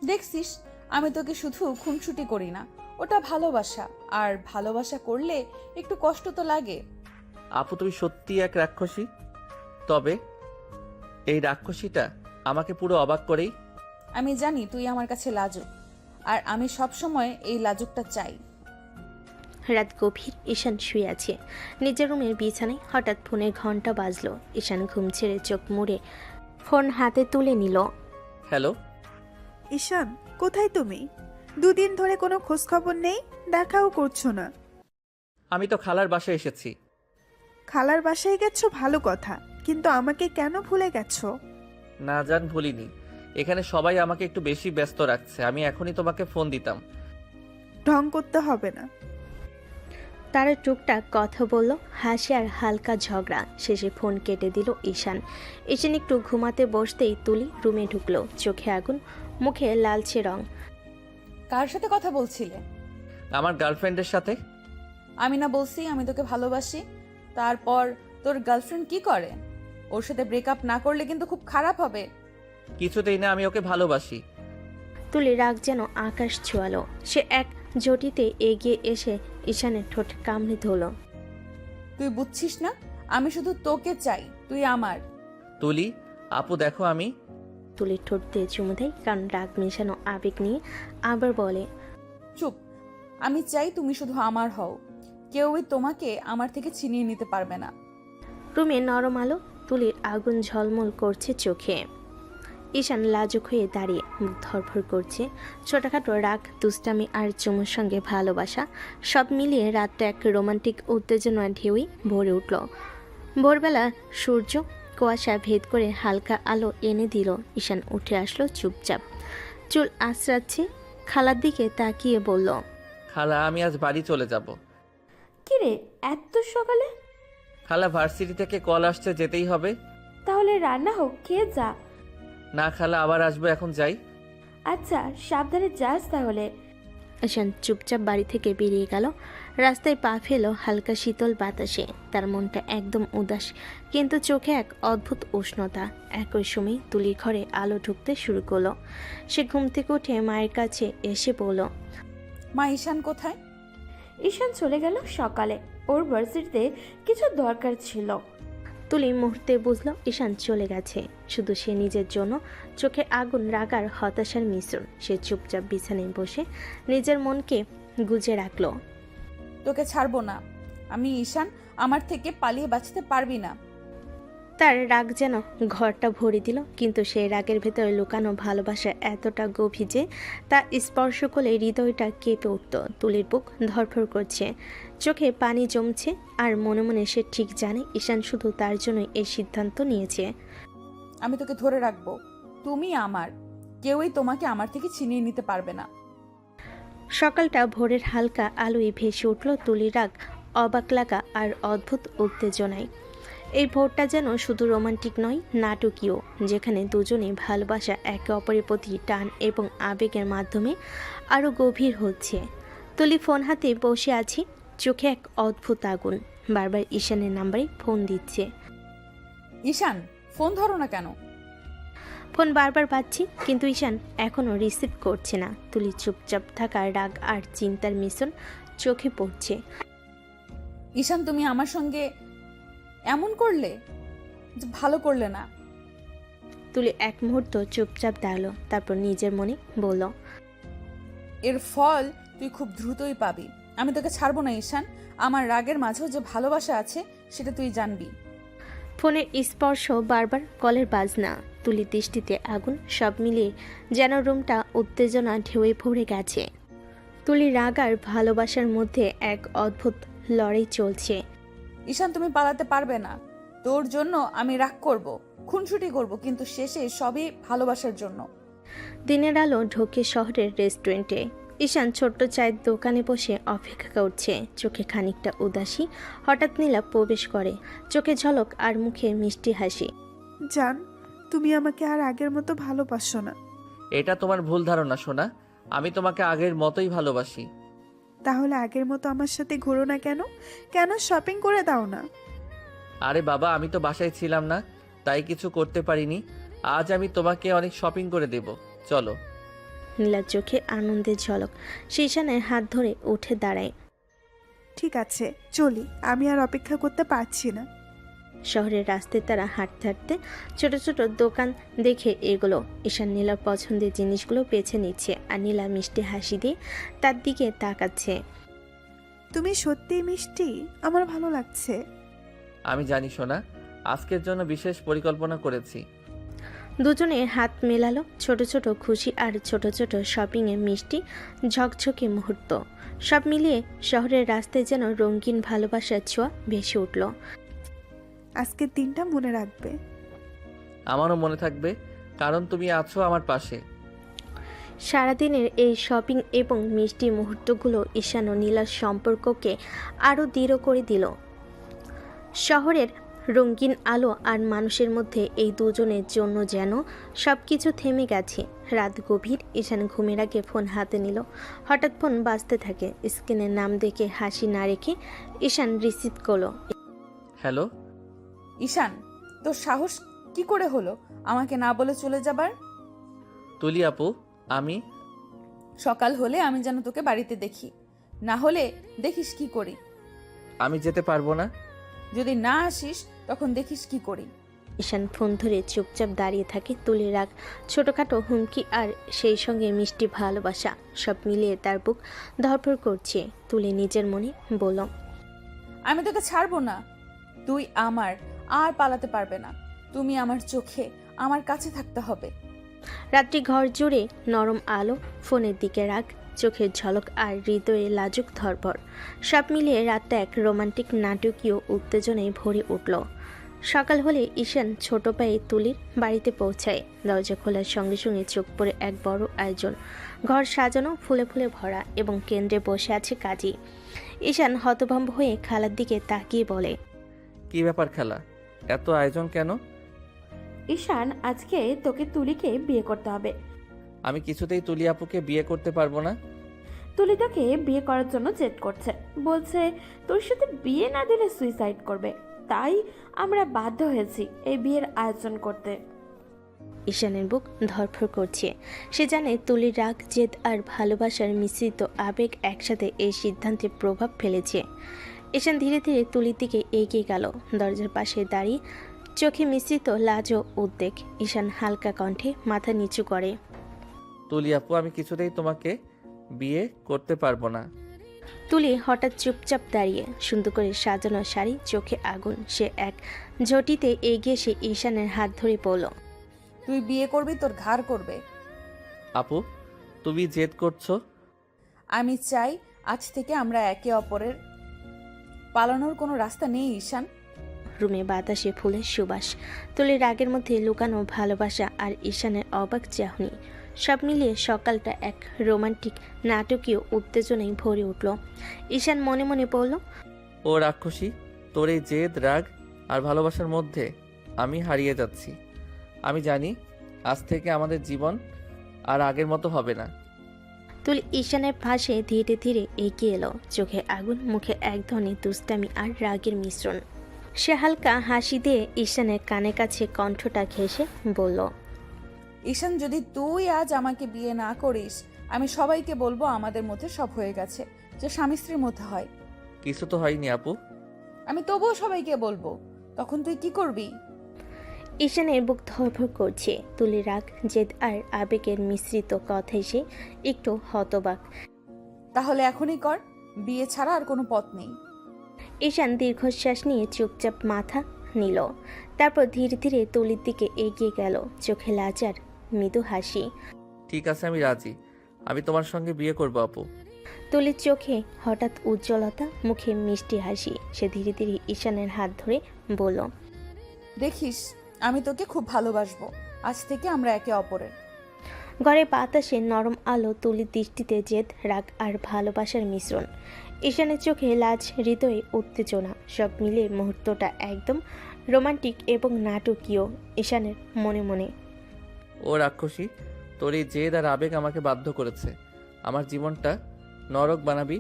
দেখছিস, আমি তোকে শুধু খুনসুটি করি না, ওটা ভালোবাসা, আর ভালোবাসা করলে একটু কষ্ট তো লাগে। আপু তুমি সত্যি এক রাক্ষসী। তবে এই রাক্ষসীটা আমাকে পুরো অবাক করেই। আমি জানি তুই আমার কাছে লাজুক, আর আমি সব সময় এই লাজুকটা চাই। রাত গভীর। ঈশান শুয়ে আছে নিজের রুমের বিছানায়। হঠাৎ ফোনের ঘন্টা বাজলো। ঈশান ঘুম ছেড়ে চোখ মুড়ে ফোন হাতে তুলে নিল। হ্যালো ঈশান, কোথায় তুমি? দুদিন ধরে কোনো খোঁজ খবর নেই, দেখাও করছো না। আমি তো খালার বাসায় এসেছি। খালার বাসায় গেছো ভালো কথা, কিন্তু আমাকে কেন ভুলে গেছো? না জান, ভুলিনি। এখানে সবাই আমাকে একটু বেশি ব্যস্ত রাখছে, আমি এখনই তোমাকে ফোন দিতাম। ঢং করতে হবে না। তারা টুকটাক কথা বলল, হাসি আর হালকা ঝগড়া। শেষে ফোন কেটে দিল ঈশান। ঈশান একটু ঘুমাতে বসতেই তুলি রুমে ঢুকলো। চোখে আগুন, মুখে লালচে রং। কার সাথে কথা বলছিলে? আমার গার্লফ্রেন্ডের সাথে। আমি না বলছি আমি তোকে ভালোবাসি? তারপর তোর গার্লফ্রেন্ড কি করে? ওর সাথে ব্রেকআপ না করলে কিন্তু খুব খারাপ হবে। কিছুতেই না, আমি ওকে ভালোবাসি। তুলি রাগ যেন আকাশ ছোঁয়ালো। সে এক জটিতে এগিয়ে এসে ঈশানের ঠোঁট কামড়ে ধরল। তুই বুঝছিস না, আমি শুধু তোকে চাই, তুই আমার। তুলি, আপু দেখো আমি। তুলির ঠোঁট দিয়ে চুমু দেয়, কারণ রাগ মেশানো আবেগ নিয়ে আবার বলে, চুপ, আমি চাই তুমি শুধু আমার হও, কেউই তোমাকে আমার থেকে ছিনিয়ে নিতে পারবে না। রুমে নরম আলো, তুলির আগুন ঝলমল করছে চোখে। ঈশান লাজুক হয়ে দাঁড়িয়ে, মুখ ধরফর করছে। ছোটখাটো রাগ, দুষ্টামি আর চুমুর সঙ্গে ভালোবাসা, সব মিলিয়ে রাতটা এক রোমান্টিক উত্তেজনা ঢেউই ভরে উঠল। ভোরবেলা সূর্য কুয়াশা ভেদ করে হালকা আলো এনে দিল। ঈশান উঠে আসলো চুপচাপ, চুল আঁচড়াচ্ছে। খালার দিকে তাকিয়ে বলল, খালা আমি আজ বাড়ি চলে যাব। কিরে এত সকালে? খালা ভার্সিটি থেকে কল আসছে, যেতেই হবে। তাহলে রান্না হোক, খেয়ে যা। না খালা, আবার আসবো, এখন যাই। আচ্ছা সাবধানে যাস তাহলে। ঈশান চুপচাপ বাড়ি থেকে বেরিয়ে গেল। রাস্তায় পা ফেলো হালকা শীতল বাতাসে। তার মনটা একদম উদাস, কিন্তু চোখে এক অদ্ভুত উষ্ণতা। একই সময় তুলির ঘরে আলো ঢুকতে শুরু করলো। সে ঘুম থেকে উঠে মায়ের কাছে এসে বলল, মা, ঈশান কোথায়? ঈশান চলে গেল সকালে, ওর ভার্সিটিতে কিছু দরকার ছিল। তুলি মুহূর্তে বুঝলো ঈশান চলে গেছে। শুধু সে নিজের জন্য, চোখে আগুন, রাগ আর হতাশার মিশ্রণ। সে চুপচাপ বিছানায় বসে নিজের মনকে গুজে রাখলো। তোকে ছাড়বো না আমি, ঈশান। আমার থেকে পালিয়ে বাঁচতে পারবি না। তার রাগ যেন ঘরটা ভরে দিল, কিন্তু সেই রাগের ভেতরে লুকানো ভালোবাসা এতটা গভীর যে তা স্পর্শ করলে হৃদয়টা কেঁপে উঠত। তুলির বুক ধরফর করছে, চোখে পানি জমছে, আর মনে মনে সে ঠিক জানে ঈশান শুধু তার জন্য এই সিদ্ধান্ত নিয়েছে। আমি তোকে ধরে রাখবো, তুমি আমার। কেউই তোমাকে আমার থেকে ছিনিয়ে নিতে পারবে না। সকালটা ভোরের হালকা আলোয় ভেসে উঠল তুলির রাগ, অবাক লাগা আর অদ্ভুত উত্তেজনায়। এই ভোরটা যেন শুধু রোমান্টিক নয়, নাটকীয়, যেখানে দুজনে ভালোবাসা একে অপরের প্রতি টান এবং আবেগের মাধ্যমে আরও গভীর হচ্ছে। তুলি ফোন হাতে বসে আছি, চোখে এক অদ্ভুত আগুন। বারবার ঈশানের নাম্বারে ফোন দিচ্ছে। ঈশান, ফোন ধরো না কেন? ফোন বারবার পাচ্ছি, কিন্তু ঈশান এখনও রিসিভ করছে না। তুলি চুপচাপ থাকা রাগ আর চিন্তার মিশ্রণ চোখে পড়ছে। ঈশান, তুমি আমার সঙ্গে এমন করলে, যে ভালো করলে না। তুলি এক মুহূর্ত চুপচাপ দাঁড়ালো, তারপর নিজের মনে বলল, এর ফল তুই খুব দ্রুতই পাবি। আমি তোকে ছাড়বো না ঈশান। আমার রাগের মাঝেও যে ভালোবাসা আছে সেটা তুই জানবি। ফোনের স্পর্শ, বারবার কলের বাজনা, তুলি দৃষ্টিতে আগুন, সব মিলিয়ে যেন রুমটা উত্তেজনা ঢেউয়ে ভরে গেছে। তুলি রাগ আর ভালোবাসার মধ্যে এক অদ্ভুত লড়াই চলছে। ঈশান, তুমি পালাতে পারবে না। তোর জন্য আমি রাগ করব, খুনসুটি করব, কিন্তু শেষে সবই ভালোবাসার জন্য। দিনের আলো ঢোকে শহরের রেস্টুরেন্টে। ঈশান ছোট্ট চায়ের দোকানে বসে অপেক্ষা করছে, চোখে খানিকটা উদাসী। হঠাৎ নীলা প্রবেশ করে, চোখে ঝলক আর মুখে মিষ্টি হাসি। জান, তুমি আমাকে আর আগের মতো ভালোবাসো না। এটা তোমার ভুল ধারণা সোনা, আমি তোমাকে আগের মতোই ভালোবাসি। তাহলে আগের মতো আমার সাথে ঘুরো না কেন? কেন শপিং করে দাও না? আরে বাবা, আমি তো বাসায় ছিলাম না, তাই কিছু করতে পারিনি। আজ আমি তোমাকে অনেক শপিং করে দেব, চলো। নীলার চোখে আনন্দের ঝলক। সে ঈশানের হাত ধরে উঠে দাঁড়ায়। ঠিক আছে, চলি, আমি আর অপেক্ষা করতে পারছি না। শহরের রাস্তায় তারা হাঁটতে হাঁটতে ছোট ছোট দোকান দেখে এগুলো। ঈশান নীলার পছন্দের জিনিসগুলো বেছে নিচ্ছে, আর নীলা মিষ্টি হাসি দিয়ে তার দিকে তাকাচ্ছে। তুমি সত্যিই মিষ্টি, আমার ভালো লাগছে। আমি জানি সোনা, আজকের জন্য বিশেষ পরিকল্পনা করেছি। দুজনে হাত মেলালো, ছোট ছোট খুশি আর ছোট ছোট শপিংয়ে মিষ্টি ঝকঝকে মুহূর্ত। সব মিলিয়ে শহরের রাস্তায় যেন রঙিন ভালোবাসার ছোঁয়া ভেসে উঠল। আজকের দিনটা মনে রাখবে। আমারও মনে থাকবে, কারণ তুমি আছো আমার পাশে। সারাদিনের এই শপিং এবং মিষ্টি মুহূর্তগুলো ঈশান ও নীলার সম্পর্ককে আরও দৃঢ় করে দিল। শহরের রঙিন আলো আর মানুষের মধ্যে এই দুজনের জন্য যেন সব কিছু থেমে গেছে। রাত গভীর, ঈশান ঘুমের আগে ফোন হাতে নিল। হঠাৎ ফোন বাজতে থাকে। স্ক্রিনের নাম দেখে হাসি না রেখে ঈশান রিসিভ করলো। হ্যালো ঈশান, তোর সাহস কি করে হলো আমাকে না বলে চলে যাবার? তুলি আপু, আমি সকাল হলে আমি যেন তোকে বাড়িতে দেখি, না হলে দেখিস কি করি। আমি যেতে পারবো না। যদি না আসিস তখন দেখিস কি করি। ঈশান ফোন ধরে চুপচাপ দাঁড়িয়ে থাকে। তুলি রাগ, ছোটোখাটো হুমকি আর সেই সঙ্গে মিষ্টি ভালোবাসা, সব মিলিয়ে তার বুক ধরফর করছে। তুলি নিজের মনে বলল, আমি তোকে ছাড়বো না। তুই আমার, আর পালাতে পারবে না। তুমি আমার চোখে, আমার কাছে থাকতে হবে। রাত্রি ঘর জুড়ে নরম আলো, ফোনের দিকে রাগ, চোখের ঝলক আর হৃদয়ে লাজুক ধরপর। সব মিলিয়ে রাতটা এক রোমান্টিক নাটকীয় উত্তেজনায় ভরে উঠল। সকাল হলে ঈশান ছোট পায়ে তুলির বাড়িতে পৌঁছায়। দরজা খোলার সঙ্গে সঙ্গে চোখ পড়ে এক বড় আয়োজন। ঘর সাজানো, ফুলে ফুলে ভরা এবং কেন্দ্রে বসে আছে কাজী। ঈশান হতভম্ব হয়ে খালার দিকে তাকিয়ে বলে, কি ব্যাপার খালা, এত আয়োজন কেন? ঈশান, আজকে তোকে তুলিকে বিয়ে করতে হবে। আমি কিছুতেই তুলি আপুকে বিয়ে করতে পারবো না। তুলি তোকে বিয়ে করার জন্য জেদ করছে, বলছে তোর সাথে বিয়ে না দিলে সুইসাইড করবে। তাই আমরা বাধ্য হয়েছি এই বিয়ের আয়োজন করতে। ঈশানের বুক ধড়ফড় করছে। সে জানে তুলির রাগ, জেদ আর ভালোবাসার মিশ্রিত আবেগ একসাথে এই সিদ্ধান্তে প্রভাব ফেলেছে। ঈশান ধীরে ধীরে তুলির দিকে এগিয়ে গেল। দরজার পাশে দাঁড়িয়ে চোখে মিশ্রিত লাজ ও উদ্বেগ। ঈশান হালকা কণ্ঠে মাথা নিচু করে, তুলি আপু, আমি কিছুতেই তোমাকে বিয়ে করতে পারবো না। তুলি হঠাৎ চুপচাপ দাঁড়িয়ে, সুন্দর করে সাজানো শাড়ি, চোখে আগুন। সে এক ঝটিতে এগিয়ে এসে ঈশানের হাত ধরে বলল, তুই বিয়ে করবি, তোর ঘাড় করবে। আপু, তুমি জেদ করছো? আমি চাই আজ থেকে আমরা একে অপরের পালানোর কোনো রাস্তা নেই ঈশান। রুমে বাতাসে ফুলের সুবাস, তুলির রাগের মধ্যে লুকানো ভালোবাসা আর ঈশানের অবাক চাহনি, সব মিলিয়ে সকালটা এক রোমান্টিক নাটকীয় উত্তেজনায় ভরে উঠল। ঈশান মনে মনে বলল, ও রাক্ষসী, তোর এই জেদ, রাগ আর ভালোবাসার মধ্যে আমি হারিয়ে যাচ্ছি। আমি জানি আজ থেকে আমাদের জীবন আর আগের মতো হবে না। তুলি ঈশানের পাশে ধীরে ধীরে এগিয়ে এলো, চোখে আগুন, মুখে এক ধরনের দুষ্টামি আর রাগের মিশ্রণ। সে হালকা হাসি দিয়ে ঈশানের কানে কাছে কণ্ঠটা ঘেঁষে বলল, ঈশান, যদি তুই আজ আমাকে বিয়ে না করিস, আমি সবাইকে বলবো আমাদের মধ্যে সব হয়ে গেছে, যে স্বামী স্ত্রীর মধ্যে হয়। কিছু তো হয়নি আপু। আমি তবুও সবাইকে বলবো, তখন তুই কি করবি? ঈশানের বুক ধড়ফড় করছে। তুলির রাগ, জেদ আর আবেগের মিশ্রিত কথায় সে একটু হতবাক। তাহলে এখনই কর, বিয়ে ছাড়া আর কোনো পথ নেই। ঈশান দীর্ঘশ্বাস নিয়ে চুপচাপ মাথা নিল। তারপর ধীরে ধীরে তুলির দিকে এগিয়ে গেল, চোখে লাজ আর মৃদু হাসি। ঠিক আছে, আমি রাজি। আমি তোমার সঙ্গে বিয়ে করবো আপু। তুলির চোখে হঠাৎ উজ্জ্বলতা, মুখে মিষ্টি হাসি। সে ধীরে ধীরে ঈশানের হাত ধরে বলল, দেখিস, আমি তোকে খুব ভালোবাসবো। আজ থেকে আমরা একে অপরের। ঘরে বাতাসে নরম আলো, তুলির দৃষ্টিতে জেদ, রাগ আর ভালোবাসার মিশ্রণ। ঈশানের চোখে লাজ, হৃদয়ে উত্তেজনা, সব মিলে মুহূর্তটা একদম রোমান্টিক এবং নাটকীয়। ঈশানের মনে মনে, ও রাক্ষসী, তোর এই জেদ আর আবেগ আমাকে বাধ্য করেছে। আমার জীবনটা নরক বানাবি।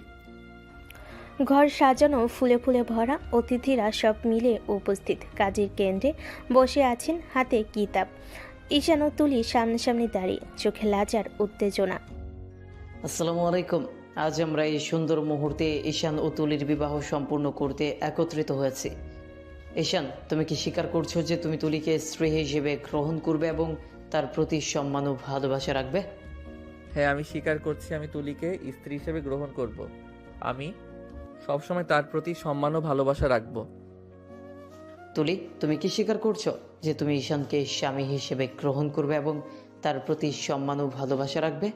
ঘর সাজানো, ফুলে ফুলে ভরা, অতিথিরা সব মিলে উপস্থিত। কাজের কেন্দ্রে বসে আছেন, হাতে কিতাব। ঈশান ও তুলি সামনাসামনি দাঁড়িয়ে, চোখে লাজ আর উত্তেজনা। আসসালামু আলাইকুম। আজ আমরা এই সুন্দর মুহূর্তে ঈশান ও তুলির বিবাহ সম্পূর্ণ করতে একত্রিত হয়েছি। ঈশান, তুমি কি স্বীকার করছো যে তুমি তুলিকে স্ত্রী হিসেবে গ্রহণ করবে এবং তার প্রতি সম্মান ও ভালোবাসা রাখবে? হ্যাঁ, আমি স্বীকার করছি, আমি তুলিকে স্ত্রী হিসেবে গ্রহণ করব। আমি সবসময় তার প্রতি সম্মান ও ভালোবাসা রাখবো। তুলি, তুমি কি স্বীকার করছো যে তুমি ঈশানকে স্বামী হিসেবে গ্রহণ করবে এবং তার প্রতি সম্মান ও ভালোবাসা রাখবে?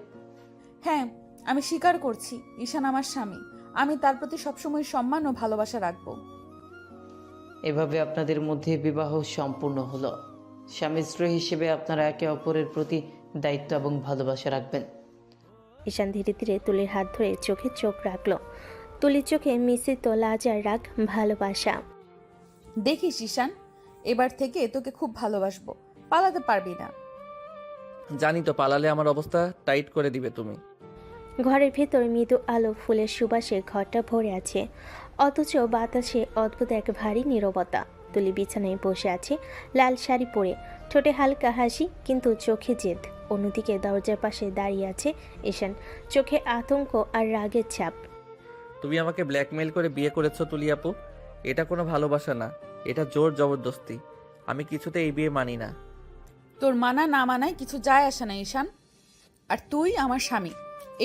হ্যাঁ, আমি স্বীকার করছি, ঈশান আমার স্বামী। আমি তার প্রতি সবসময় সম্মান ও ভালোবাসা রাখবো। এভাবে আপনাদের মধ্যে বিবাহ সম্পূর্ণ হলো। স্বামী স্ত্রী হিসেবে আপনারা একে অপরের প্রতি দায়িত্ব এবং ভালোবাসা রাখবেন। ঈশান ধীরে ধীরে তুলির হাত ধরে চোখে চোখ রাখল। তুলির চোখে মিশ্রিত লাজ আর রাগ, ভালোবাসা। দেখিস ঈশান, এবার থেকে তোকে খুব ভালোবাসবো, পালাতে পারবি না। জানি তো, পালালে আমার অবস্থা টাইট করে দিবে তুমি। ঘরের ভেতর মৃদু আলো, ফুলের সুবাসে ঘরটা ভরে আছে, অথচ বাতাসে অদ্ভুত এক ভারী নীরবতা। তুলি বিছানায় বসে আছে, লাল শাড়ি পরে, ঠোঁটে হালকা হাসি, কিন্তু চোখে জেদ। অন্যদিকে দরজার পাশে দাঁড়িয়ে আছে ঈশান, চোখে আতঙ্ক আর রাগের ছাপ। তুমি আমাকে ব্ল্যাকমেইল করে বিয়ে করেছো তুলি আপু। এটা কোনো ভালোবাসা না, এটা জোর জবরদস্তি। আমি কিছুতে এই বিয়ে মানি না। তোর মানা না মানায় কিছু যায় আসে না ঈশান, আর তুই আমার স্বামী,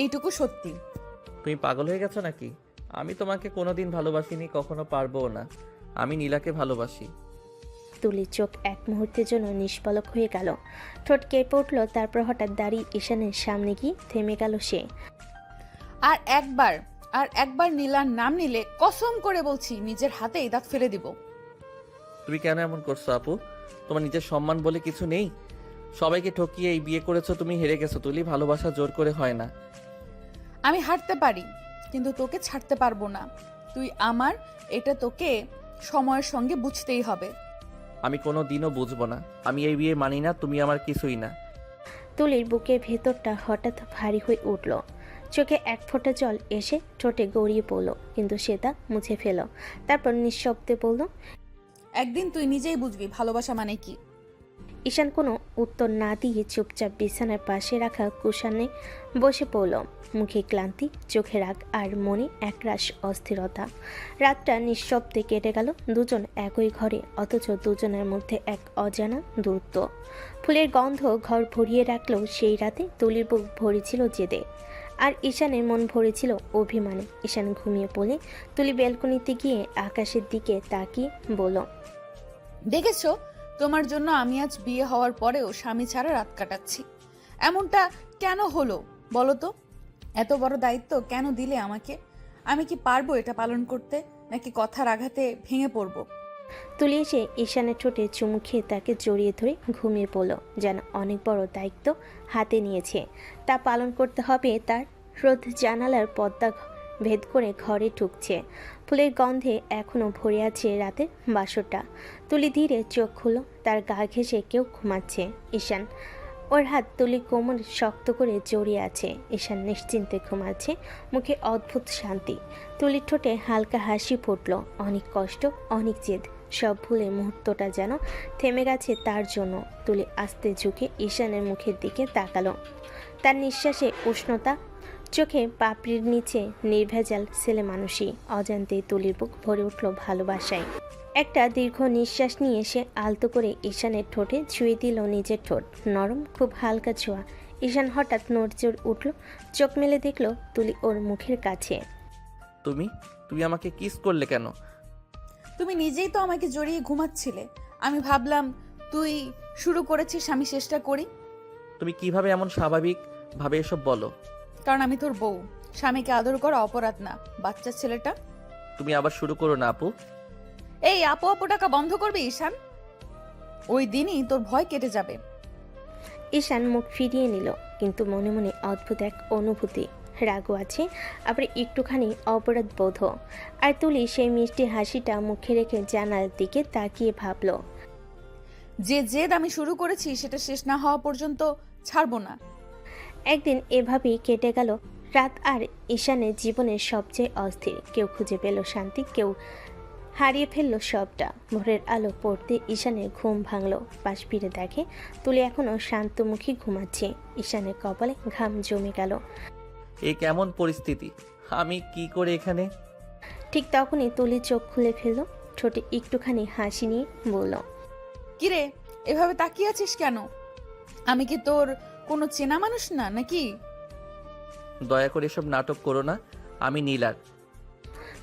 এইটুকু সত্যি। তুমি পাগল হয়ে গেছো নাকি? আমি তোমাকে কোনোদিন ভালোবাসিনি, কখনো পারবো না। আমি নীলাকে ভালোবাসি। তুলির চোখ এক মুহূর্তের জন্য নিষ্পলক হয়ে গেল, ঠোঁট কেঁপে উঠল। তারপর হঠাৎ দাঁড়িয়ে ঈশানের সামনে গিয়ে থেমে গেল সে। আর একবার নীলার নাম নিলে কসম করে বলছি নিজের হাতে এই দাঁত ফেলে দিব। তুমি কেন এমন করছো আপু? তোমার নিজের সম্মান বলে কিছু নেই? সবাইকে ঠকিয়ে এই বিয়ে করেছো, তুমি হেরে গেছো তুলি। ভালোবাসা জোর করে হয় না। আমি হারতে পারি, কিন্তু তোকে ছাড়তে পারবো না। তুই আমার, এটা তোকে সময়ের সঙ্গে বুঝতেই হবে। আমি কোনো দিনও বুঝবো না। আমি এই বিয়ে মানি না, তুমি আমার কিছুই না। তুলির বুকের ভেতরটা হঠাৎ ভারী হয়ে উঠল। চোখে এক ফোঁটা জল এসে ঠোঁটে গড়িয়ে পড়ল, কিন্তু সে তা মুছে ফেল। তারপর নিঃশব্দে বলল, একদিন তুই নিজেই বুঝবি ভালোবাসা মানে কি। ঈশান কোনো উত্তর না দিয়ে চুপচাপ বিছানার পাশে রাখা কুশানে বসে পড়ল। মুখে ক্লান্তি, চোখে রাগ আর মনে একরাশ অস্থিরতা। রাতটা নিঃশব্দে কেটে গেল। দুজন একই ঘরে, অথচ দুজনের মধ্যে এক অজানা দূরত্ব। ফুলের গন্ধ ঘর ভরিয়ে রাখলেও সেই রাতে তুলির বুক ভরেছিল জেদে, আর ঈশানের মন ভরেছিল অভিমানে। ঈশান ঘুমিয়ে পড়লে তুলি ব্যালকনিতে গিয়ে আকাশের দিকে তাকিয়ে বলল, দেখেছো, তোমার জন্য আমি আজ বিয়ে হওয়ার পরেও স্বামী ছাড়া রাত কাটাচ্ছি। এমনটা কেন হলো বলো তো? এত বড় দায়িত্ব কেন দিলে আমাকে? আমি কি পারবো এটা পালন করতে, নাকি কথার আঘাতে ভেঙে পড়বো? তুলি এসে ঈশানের ঠোঁটে চুমু খেয়ে তাকে জড়িয়ে ধরে ঘুমিয়ে পড়ল, যেন অনেক বড় দায়িত্ব হাতে নিয়েছে, তা পালন করতে হবে তার। রোদ জানালার পর্দা ভেদ করে ঘরে ঢুকছে। ফুলের গন্ধে এখনও ভরে আছে রাতের বাসরটা। তুলি ধীরে চোখ খুলো, তার গা ঘেঁষে কেউ ঘুমাচ্ছে। ঈশান। ওর হাত তুলি কোমর শক্ত করে জড়িয়ে আছে। ঈশান নিশ্চিন্তে ঘুমাচ্ছে, মুখে অদ্ভুত শান্তি। তুলির ঠোঁটে হালকা হাসি ফুটল। অনেক কষ্ট, অনেক জেদ, সব ভুলে মুহূর্তটা যেন থেমে গেছে তার জন্য। তুলি আস্তে ঝুঁকে ঈশানের মুখের দিকে তাকালো। তার নিঃশ্বাসে উষ্ণতা, চোখে পাপড়ির নিচে নির্ভেজাল ছেলে মানুষই। অজান্তেই তুলির বুক ভরে উঠল ভালোবাসায়। একটা দীর্ঘ নিঃশ্বাস নিয়ে সে আলতো করে ঈশানের ঠোঁটে ছুঁয়ে দিল নিজের ঠোঁট। নরম, খুব হালকা ছোঁয়া। ঈশান হঠাৎ নড়চড় উঠল, চোখ মেলে দেখল তুলি ওর মুখের কাছে। তুমি তুমি আমাকে কিস করলে কেন? তুমি নিজেই তো আমাকে জড়িয়ে ঘুমাচ্ছিলে। আমি ভাবলাম তুই শুরু করেছিস, আমি চেষ্টা করি। তুমি কিভাবে এমন স্বাভাবিক ভাবে এসব বলো? কারণ আমি তোর বউ। স্বামীকে আদর করা অপরাধ না, বাচ্চা ছেলেটা। তুমি আবার শুরু করো না আপু। এই আপু আপু টাকা বন্ধ করবি ঈশান? ওই দিনই তোর ভয় কেটে যাবে। ঈশান মুখ ফিরিয়ে নিল, কিন্তু মনে মনে অদ্ভুত এক অনুভূতি। রাগও আছে, আবার একটুখানি অপরাধ বোধ। আর তুলি সেই মিষ্টি হাসিটা মুখে রেখে জানালার দিকে তাকিয়ে ভাবল, যে জেদ আমি শুরু করেছি সেটা শেষ না হওয়া পর্যন্ত ছাড়বো না। একদিন এভাবেই কেটে গেল রাত। আর ঈশানের জীবনের সবচেয়ে অস্থির। কেউ খুঁজে পেল শান্তি, কেউ হারিয়ে ফেলল সবটা। ভোরের আলো পড়তে ঈশানের ঘুম ভাঙল। পাশ ফিরে দেখে তুলি এখনো শান্তমুখী ঘুমাচ্ছে। ঈশানের কপালে ঘাম জমে গেল। এই কেমন পরিস্থিতি? আমি কি করে এখানে? ঠিক তখনই তুলি চোখ খুলে ফেলল, ঠোঁটে একটুখানি হাসি নিয়ে বলল, কিরে, এভাবে তাকিয়ে আছিস কেন? আমি কি তোর কোনো চেনা মানুষ না নাকি? দয়া করে এসব নাটক করো না। আমি নীলার।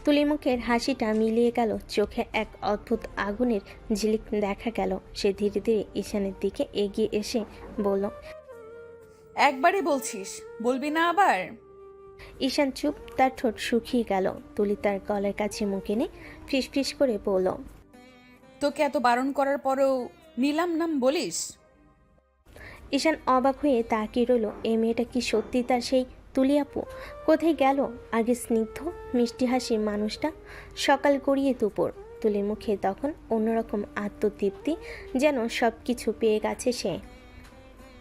তুলি মুখের হাসিটা মিলিয়ে গেল, চোখে এক অদ্ভুত আগুনের ঝিলিক দেখা গেল। সে ধীরে ধীরে ঈশানের দিকে এগিয়ে এসে বলল, একবারই বলছিস, বলবি না আবার? ঈশান চুপ, তার ঠোঁট শুকিয়ে গেল। তুলি তার গলার কাছে মুখ এনে ফিসফিস করে বলল, তোকে এত বারণ করার পরেও নিলাম নাম বলিস? ঈশান অবাক হয়ে তাকিয়ে রইল। এই মেয়েটা কি সত্যি তার সেই তুলি আপু? কোথায় গেল আগে স্নিগ্ধ মিষ্টি হাসি মানুষটা? সকাল গড়িয়ে দুপুর। তুলির মুখে তখন অন্যরকম আত্মতৃপ্তি, যেন সব কিছু পেয়ে গেছে সে।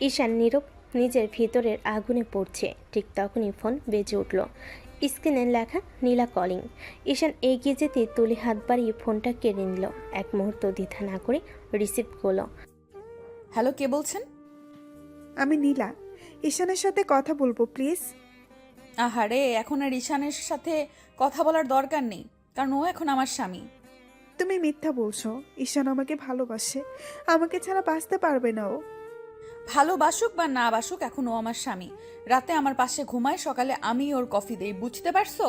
ঈশান নীরব, নিজের ভিতরের আগুনে পড়ছে। ঠিক তখনই ফোন বেজে উঠল। স্ক্রিনে লেখা নীলা কলিং। ঈশান এগিয়ে যেতে তুলি হাত বাড়িয়ে ফোনটা কেড়ে নিল। এক মুহূর্ত দ্বিধা না করে রিসিভ করলো। হ্যালো, কে বলছেন? আমি নীলা, ঈশানের সাথে কথা বলবো প্লিজ। আহারে, এখন আর ঈশানের সাথে কথা বলার দরকার নেই, কারণ ও এখন আমার স্বামী। তুমি মিথ্যা বলছো। ঈশান আমাকে ভালোবাসে, আমাকে ছাড়া বাঁচতে পারবে না ও। ভালোবাসুক বা না বাসুক, এখন ও আমার স্বামী। রাতে আমার পাশে ঘুমায়, সকালে আমি ওর কফি দেই, বুঝতে পারছো?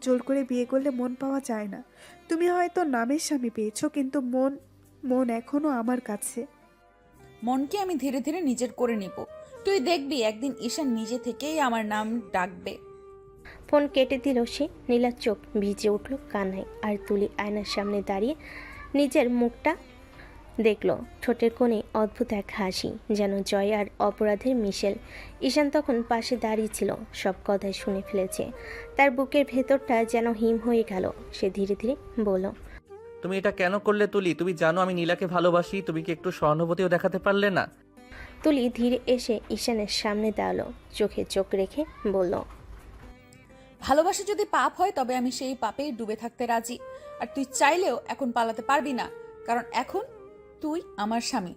জোর করে বিয়ে করলে মন পাওয়া যায় না। তুমি হয়তো নামের স্বামী পেয়েছো, কিন্তু মন মন এখনো আমার কাছে। মনকে আমি ধীরে ধীরে নিজের করে নিব। তুই দেখবি একদিন ঈশান নিজে থেকেই আমার নাম ডাকবে। ফোন কেটে দিল সে। নীলার চোখ ভিজে উঠল কান্নায়। আর তুলি আয়নার সামনে দাঁড়িয়ে নিজের মুখটা দেখলো, ঠোঁটের কোণে অদ্ভুত এক হাসি, যেন জয় আর অপরাধের মিশেল। ঈশান তখন পাশে দাঁড়িয়ে ছিল, সব কথাই শুনে ফেলেছে। তার বুকের ভেতরটা যেন হিম হয়ে গেল। সে ধীরে ধীরে বলল, তুমি এটা কেন করলে তুলি? তুমি জানো আমি নীলাকে ভালোবাসি, তুমি কি একটু সহানুভূতিও দেখাতে পারলে না? তুলি ধীরে এসে ঈশানের সামনে দাঁড়ালো, চোখে চোখ রেখে বলল, ভালোবাসা যদি পাপ হয় তবে আমি সেই পাপেই ডুবে থাকতে রাজি। আর তুই চাইলেও এখন পালাতে পারবি না, কারণ এখন তুই আমার স্বামী।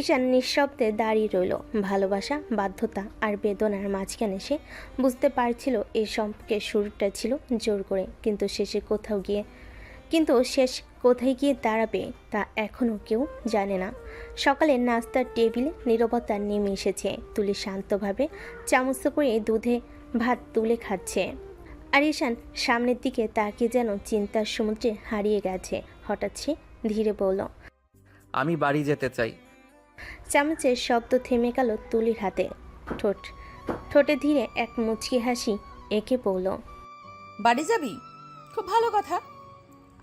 ঈশান নিঃশব্দে দাঁড়িয়ে রইল। ভালোবাসা, বাধ্যতা আর বেদনার মাঝখানে সে বুঝতে পারছিল এই সম্পর্কের শুরুটা ছিল জোর করে, কিন্তু শেষ কোথায় গিয়ে দাঁড়াবে তা এখনও কেউ জানে না। সকালে নাস্তার টেবিলে নীরবতা নেমে এসেছে। তুলি শান্তভাবে চামচ করে দুধে ভাত তুলে খাচ্ছে, আর ঈশান সামনের দিকে তাকিয়ে যেন চিন্তার সমুদ্রে হারিয়ে গেছে। হঠাৎ সে ধীরে বলল, আমি বাড়ি যেতে চাই। চামচের শব্দ থেমে গেল তুলির হাতে। ঠোঁটে ধীরে এক মুচকি হাসি এঁকে পড়ল। বাড়ি যাবি? খুব ভালো কথা,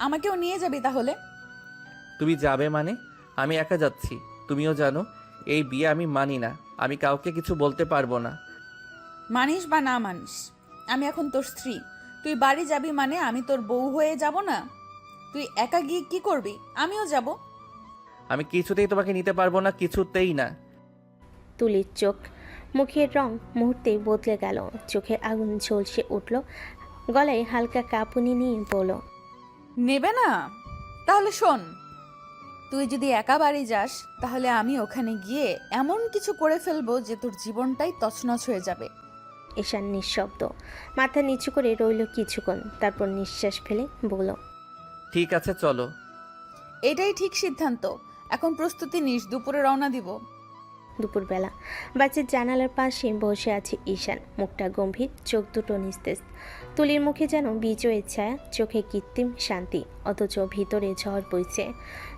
আমাকেও নিয়ে যাবি তাহলে। তুমি যাবে মানে? আমি একা যাচ্ছি। তুমিও জানো এই বিয়ে আমি মানি না, আমি কাউকে কিছু বলতে পারবো না। মানিস বা না মানিস, আমি এখন তোর স্ত্রী। তুই বাড়ি যাবি মানে আমি তোর বউ হয়ে যাব না? তুই একা গিয়ে কি করবি? আমিও যাব। আমি কিছুতেই তোমাকে নিতে পারবো না, কিছুতেই না। তুলির চোখ মুখের রং মুহূর্তেই বদলে গেল, চোখে আগুন ঝলসে উঠল, গলায় হালকা কাঁপুনি নিয়ে বলল, নেবে না? তাহলে শোন, তুই যদি একা বাড়ি যাস তাহলে আমি ওখানে গিয়ে এমন কিছু করে ফেলবো যে তোর জীবনটাই তছনছ হয়ে যাবে। ঈশান নিঃশব্দ মাথা নিচু করে রইল কিছুক্ষণ, তারপর নিঃশ্বাস ফেলে বলল, ঠিক আছে চলো। এটাই ঠিক সিদ্ধান্ত। এখন প্রস্তুতি নিস, দুপুরে রওনা দিব। দুপুরবেলা বাচ্চার জানালার পাশে বসে আছে ঈশান, মুখটা গম্ভীর, চোখ দুটো নিস্তেজ। তুলির মুখে যেন বিজয়ের ছায়া, চোখে কৃত্রিম শান্তি, অথচ ভিতরে ঝড় বইছে।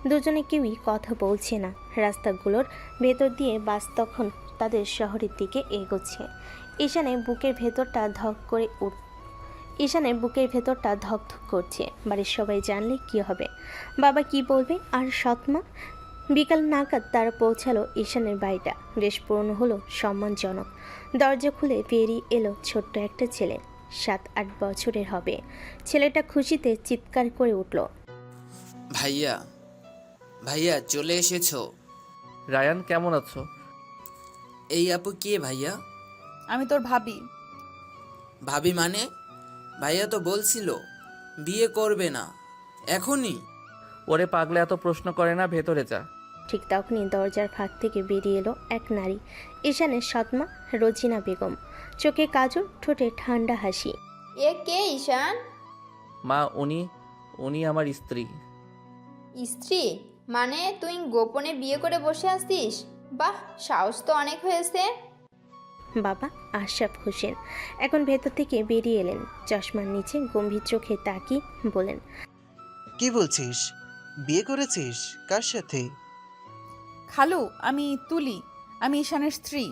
দুজনে কেউই কথা বলছে না। রাস্তাগুলোর ভেতর দিয়ে বাস তখন তাদের শহরের দিকে এগোচ্ছে। ঈশানের বুকের ভেতরটা ধক ধক করছে। বাড়ির সবাই জানলে কি হবে, বাবা কি বলবে, আর সৎমা? বিকাল নাগাদ তারা পৌঁছালো ঈশানের বাড়িটা। বেশ পুরনো হলো, সম্মানজনক। দরজা খুলে বেরিয়ে এলো ছোট্ট একটা ছেলে, 7-8 বছরের হবে। ছেলেটা খুশিতে চিৎকার করে উঠল, ভাইয়া, ভাইয়া চলে এসেছো? রায়ান কেমন আছো? এই আপু কে ভাইয়া? আমি তোর ভাবি। ভাবি মানে? ভাইয়া তো বলছিল বিয়ে করবে না এখনই। ওরে পাগলে এত প্রশ্ন করে না, ভেতরে যা। ঠিক তখনই দরজার ফাঁক থেকে বেরিয়ে এলো এক নারী, ঈশানের সৎমা রোজিনা বেগম। চোখে কাজল, ঠোঁটে ঠান্ডা হাসি। এ কে ঈশান? মা, উনি আমার স্ত্রী। স্ত্রী? মানে তুই গোপনে বিয়ে করে বসে আসছিস? বাহ, সাহস তো অনেক হয়েছে। বাবা আশরাফ হোসেন এখন ভেতর থেকে বেরিয়ে এলেন, চশমার নিচে গম্ভীর চোখে তাকিয়ে বলেন, কি বলছিস? বিয়ে করেছিস? কার সাথে? খালু, আমি তুলি, আমি ঈশানের স্ত্রী।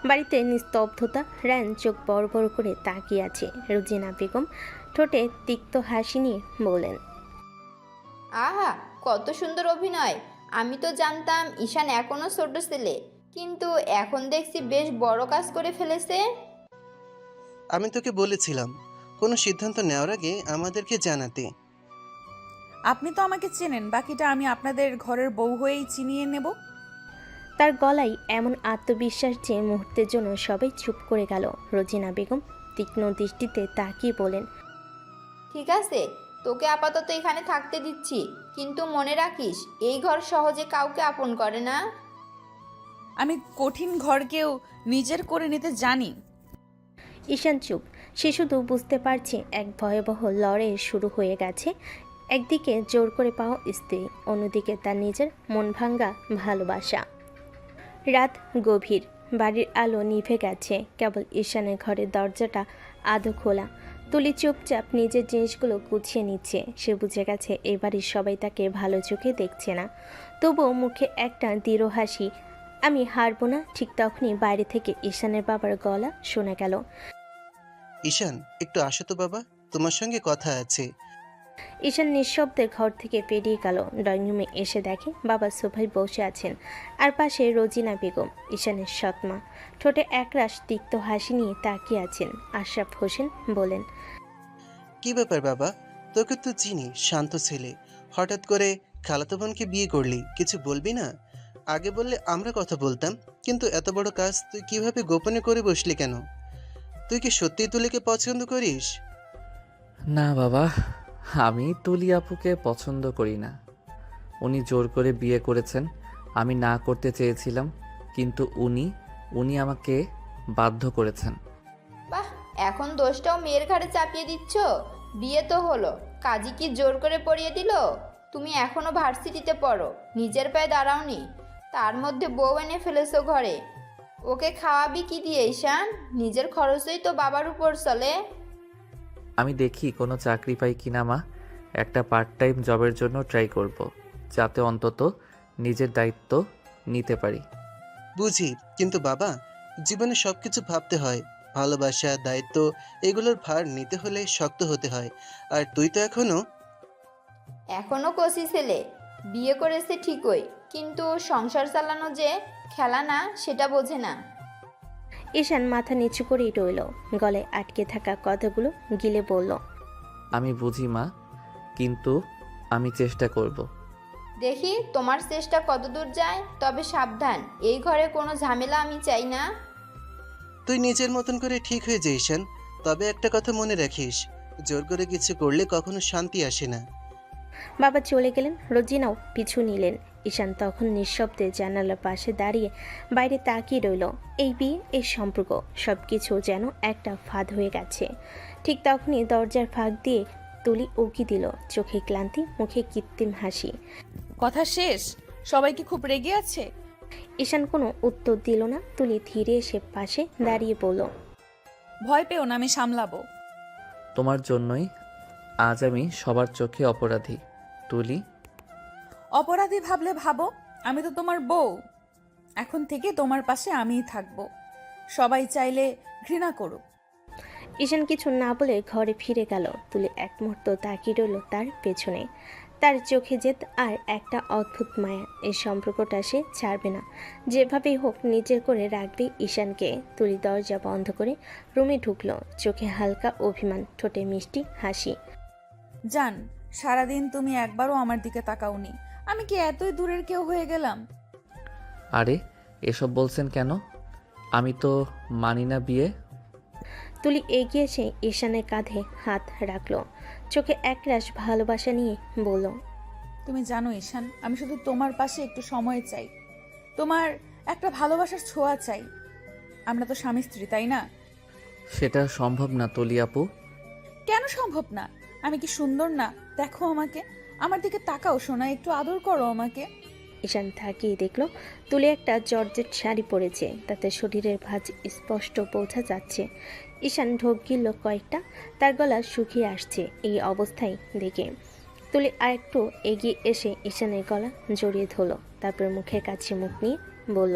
বাড়িতে নিস্তব্ধতা। রায়ন চোখ বড় বড় করে তাকিয়ে আছে। রোজিনা বেগম ঠোঁটে তিক্ত হাসি নিয়ে বলেন, আহা, কত সুন্দর অভিনয়। আমি তো জানতাম ঈশান এখনো ছোট ছেলে, কিন্তু এখন দেখছি বেশ বড় কাজ করে ফেলেছে। আমি তোকে বলেছিলাম কোনো সিদ্ধান্ত নেওয়ার আগে আমাদেরকে জানাতে। আপনি তো আমাকে চেনেন, বাকিটা আমি আপনাদের ঘরের বউ হয়েই চিনিয়ে নেব। তার গলায় এমন আত্মবিশ্বাস যে মুহূর্তের জন্য সবাই চুপ করে গেল। রোজিনা বেগম তীক্ষ্ণ দৃষ্টিতে তাকিয়ে বলেন, ঠিক আছে, তোকে আপাতত এখানে থাকতে দিচ্ছি, কিন্তু মনে রাখিস এই ঘর সহজে কাউকে আপন করে না। আমি কঠিন ঘরকেও নিজের করে নিতে জানি। ঈশান চুপ। সে শুধু বুঝতে পারছে এক ভয়াবহ লড়াই শুরু হয়ে গেছে। একদিকে জোর করে পাওয়া স্ত্রী, অন্যদিকে তার নিজের মন ভাঙ্গা ভালোবাসা। রাত গভীর, বাড়ির আলো নিভে গেছে, কেবল ঈশানের ঘরের দরজাটা আধো খোলা। তুলি চুপচাপ নিজের জিনিসগুলো গুছিয়ে নিচ্ছে। সে বুঝে গেছে এই বাড়ির সবাই তাকে ভালো চোখে দেখছে না, তবুও মুখে একটা দৃঢ় হাসি। আমি হারবো না। ঠিক তখনই বাইরে থেকে ঈশানের বাবার গলা শোনা গেল, ঈশান, একটু আসো তো বাবা, তোমার সঙ্গে কথা আছে। ঈশান নিঃশব্দে ঘর থেকে বেরিয়ে গেল। ড্রয়িং রুমে এসে দেখে বাবা সোফায় বসে আছেন, আর পাশে রোজিনা বেগম, ঈশানের সৎমা। ঠোঁটে একরাশ তিক্ত হাসি নিয়ে তাকিয়ে আছেন। আশরাফ হোসেন বলেন, কি ব্যাপার বাবা? তোকে তো চিনি, শান্ত ছেলে, হঠাৎ করে খালাতো বোনকে বিয়ে করলি, কিছু বলবি না? আগে বললে আমরা কথা বলতাম, কিন্তু এত বড় কাজ তুই কিভাবে গোপনে করে বসলি কেন? তুই কি সত্যিই তুলিকে পছন্দ করিস? না বাবা, আমি তুলি আপুকে পছন্দ করি না। উনি জোর করে বিয়ে করেছেন, আমি না করতে চেয়েছিলাম, কিন্তু উনি আমাকে বাধ্য করেছেন। বাহ, এখন দোষটাও মেয়ের ঘাড়ে চাপিয়ে দিচ্ছ। বিয়ে তো হলো, কাজী কি জোর করে পড়িয়ে দিল? তুমি এখনো ভার্সিটিতে পড়ো, নিজের পায়ে দাঁড়াওনি, তার মধ্যে বউ এনে ফেলেছো ঘরে। ওকে খাওয়াবি কি দিয়ে ঈশান? নিজের খরচই তো বাবার উপর চলে। আমি দেখি কোনো চাকরি পাই কিনা মা, একটা পার্ট টাইম জবের জন্য ট্রাই করব, যাতে অন্তত নিজের দায়িত্ব নিতে পারি। বুঝি, কিন্তু বাবা, জীবনে সবকিছু ভাবতে হয়। ভালোবাসা, দায়িত্ব, এগুলোর ভার নিতে হলে শক্ত হতে হয়। আর তুই তো এখনো কচি ছেলে, বিয়ে করেছে ঠিকই, কিন্তু সংসার চালানো যে খেলা না, সেটা বোঝে না। ঈশান মাথা নিচু করেই রইল, গলায় আটকে থাকা কথাগুলো গিলে বলল, আমি বুঝি মা, কিন্তু আমি চেষ্টা করব। দেখি তোমার চেষ্টা কতদূর যায়, তবে সাবধান, এই ঘরে কোনো ঝামেলা আমি চাই না। তুই নিজের মতন করে ঠিক হয়ে যাইসান, তবে একটা কথা মনে রাখিস, জোর করে কিছু করলে কখনো শান্তি আসে না। বাবা চলে গেলেন, রোজিনাও পিছু নিলেন। ঈশান তখন নিঃশব্দে জানালার পাশে দাঁড়িয়ে বাইরে তাকিয়ে রইল। এই বিয়ে, এই সম্পর্ক, সব কিছু যেন একটা ফাঁদ হয়ে গেছে। ঠিক তখনই দরজার ফাঁক দিয়ে তুলি উকি দিল, চোখে ক্লান্তি, মুখে কৃত্রিম হাসি। কথা শেষ? সবাই কি খুব রেগে আছে? ঈশান কোনো উত্তর দিল না। তুলি ধীরে এসে পাশে দাঁড়িয়ে বলল, ভয় পেও না, আমি সামলাবো। তোমার জন্যই আজ আমি সবার চোখে অপরাধী তুলি। অপরাধী ভাবলে ভাবো, আমি তো তোমার বউ। এখন থেকে তোমার পাশে আমিই থাকবো, সবাই চাইলে ঘৃণা করুক। ঈশান কিছু না বলে ঘরে ফিরে গেল। তুলি এক মুহূর্ত তাকিয়ে রইল তার পেছনে। তার চোখে জেদ আর একটা অদ্ভুত মায়া। এই সম্পর্কটা সে ছাড়বে না, যেভাবেই হোক নিজের করে রাখবে ঈশানকে। তুলি দরজা বন্ধ করে রুমে ঢুকলো, চোখে হালকা অভিমান, ঠোঁটে মিষ্টি হাসি। জান, সারাদিন তুমি একবারও আমার দিকে তাকাওনি। আমি কি এতই দূরের কেউ হয়ে গেলাম? আরে এসব বলছেন কেন? আমি তো মানি না বিয়ে। তুলি এগিয়ে এসে ঈশানের কাঁধে হাত রাখলো, চোখে একরাশ ভালোবাসা নিয়ে বলল, তুমি জানো ঈশান, আমি শুধু তোমার পাশে একটু সময় চাই, তোমার একটা ভালোবাসার ছোঁয়া চাই। আমরা তো স্বামী স্ত্রী, তাই না? সেটা সম্ভব না তুলি আপু। কেন সম্ভব না? আমি কি সুন্দর না? দেখো আমাকে, আমার দিকে তাকাও সোনা, একটু আদর করো আমাকে। ঈশান তাকিয়ে দেখলো তুলি একটা জর্জেট শাড়ি পরেছে, তাতে শরীরের ভাঁজ স্পষ্ট বোঝা যাচ্ছে। ঈশান ঢোক গিলল কয়েকটা, তার গলা শুকিয়ে আসছে এই অবস্থায় দেখে। তুলি আরেকটু এগিয়ে এসে ঈশানের গলা জড়িয়ে ধরলো, তারপর মুখের কাছে মুখ নিয়ে বলল,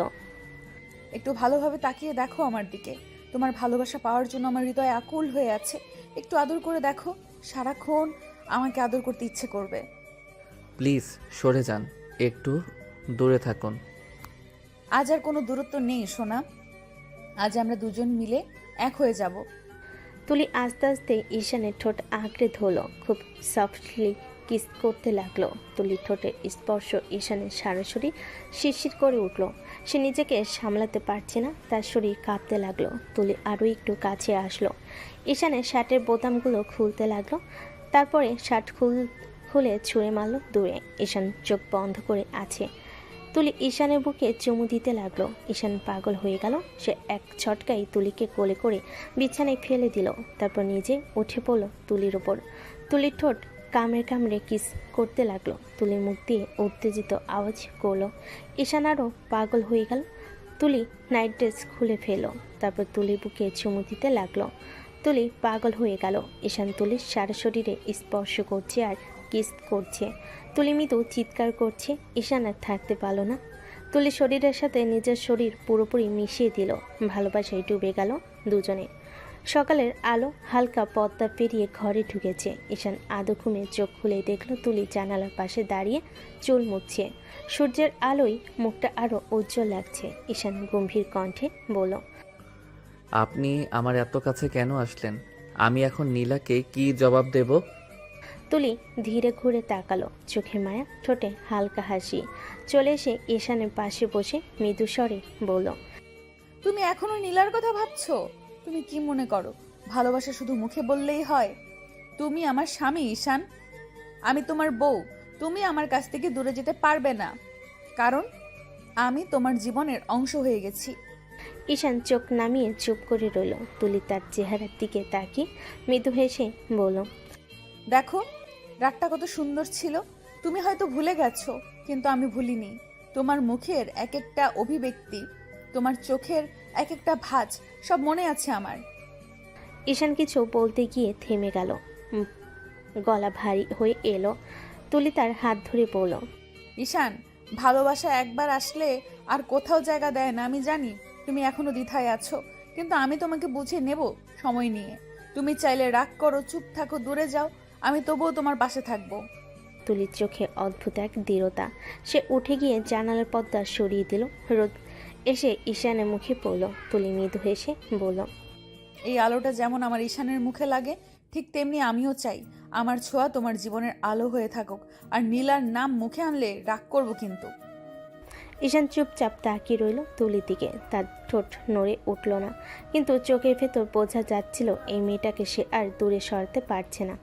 একটু ভালোভাবে তাকিয়ে দেখো আমার দিকে, তোমার ভালোবাসা পাওয়ার জন্য আমার হৃদয় আকুল হয়ে আছে। একটু আদর করে দেখো, সারাক্ষণ আমাকে আদর করতে ইচ্ছে করবে। প্লিজ সরে যান, একটু দূরে থাকুন। আজ আর কোনো দূরত্ব নেই সোনা, আজ আমরা দুজন মিলে এক হয়ে যাব। তুলি আস্তে আস্তে ঈশানের ঠোঁট আঁকড়ে ধরলো, খুব সফটলি কিস করতে লাগলো। তুলির ঠোঁটের স্পর্শ ঈশানের সারা শরীর শিরশির করে উঠল। সে নিজেকে সামলাতে পারছে না, তার শরীর কাঁপতে লাগলো। তুলি আরও একটু কাছে আসলো, ঈশানের শার্টের বোতামগুলো খুলতে লাগলো, তারপরে শার্ট খুলে ছুঁড়ে মারলো দূরে। ঈশান চোখ বন্ধ করে আছে। তুলি ঈশানের বুকে চুমু দিতে লাগলো। ঈশান পাগল হয়ে গেল। সে এক ছটকায় তুলিকে কোলে করে বিছানায় ফেলে দিল, তারপর নিজে উঠে পড়ল তুলির ওপর। তুলির ঠোঁট কামড়ে কামড়ে কিস করতে লাগলো। তুলির মুখ দিয়ে উত্তেজিত আওয়াজ করলো। ঈশান আরও পাগল হয়ে গেল। তুলি নাইট ড্রেস খুলে ফেলো, তারপর তুলির বুকে চুমু দিতে লাগলো। তুলি পাগল হয়ে গেল। ঈশান তুলির সারা শরীরে স্পর্শ করছে আর কিস করছে। তুলি মৃদু চিৎকার করছে। ঈশান আর থাকতে পারল না। তুলি শরীরের সাথে নিজের শরীর পুরোপুরি মিশিয়ে দিল। ভালোবাসায় ডুবে গেল দুজনে। সকালের আলো হালকা পর্দা পেরিয়ে ঘরে ঢুকেছে। ঈশান আদো ঘুমে চোখ খুলে দেখল তুলি জানালার পাশে দাঁড়িয়ে চুল মুছছে। সূর্যের আলোয় মুখটা আরো উজ্জ্বল লাগছে। ঈশান গম্ভীর কণ্ঠে বলল, আপনি আমার এত কাছে কেন আসলেন? আমি এখন নীলাকে কি জবাব দেব? তুলি ধীরে ঘুরে তাকালো, চোখে মায়া, ঠোঁটে হালকা হাসি। চলে এসে ঈশানের পাশে বসে মৃদু স্বরে বলল, তুমি এখনো নীলার কথা ভাবছো? তুমি কি মনে করো ভালোবাসা শুধু মুখে বললেই হয়? তুমি আমার স্বামী ঈশান, আমি তোমার বউ। তুমি আমার কাছ থেকে দূরে যেতে পারবে না, কারণ আমি তোমার জীবনের অংশ হয়ে গেছি। ঈশান চোখ নামিয়ে চুপ করে রইল। তুলি তার চেহারার দিকে তাকিয়ে মৃদু হেসে বলল, দেখো রাতটা কত সুন্দর ছিল। তুমি হয়তো ভুলে গেছো, কিন্তু আমি ভুলিনি। তোমার মুখের এক একটা অভিব্যক্তি, তোমার চোখের এক একটা ভাঁজ, সব মনে আছে আমার। ঈশান কিছু বলতে গিয়ে থেমে গেল, গলা ভারী হয়ে এলো। তুলি তার হাত ধরে বলল, ঈশান, ভালোবাসা একবার আসলে আর কোথাও জায়গা দেয় না। আমি জানি তুমি এখনো দ্বিধায় আছো, কিন্তু আমি তোমাকে বুঝে নেব সময় নিয়ে। তুমি চাইলে রাগ করো, চুপ থাকো, দূরে যাও, আমি তবুও তোমার পাশে থাকবো। তুলির চোখে অদ্ভুত এক দৃঢ়তা। সে উঠে গিয়ে জানালার পর্দা সরিয়ে দিল। রোদ এসে ঈশানের মুখে পড়ল। তুলি মৃদু হেসে বলল, এই আলোটা যেমন আমার ঈশানের মুখে লাগে, ঠিক তেমনি আমিও চাই আমার ছোঁয়া তোমার জীবনের আলো হয়ে থাকুক। আর নীলার নাম মুখে আনলে রাগ করবো কিন্তু। ঈশান চুপচাপ তাকিয়ে রইল তুলির দিকে। তার ঠোঁট নড়ে উঠল না, কিন্তু চোখের ভেতর বোঝা যাচ্ছিল এই মেয়েটাকে সে আর দূরে সরাতে পারছে না।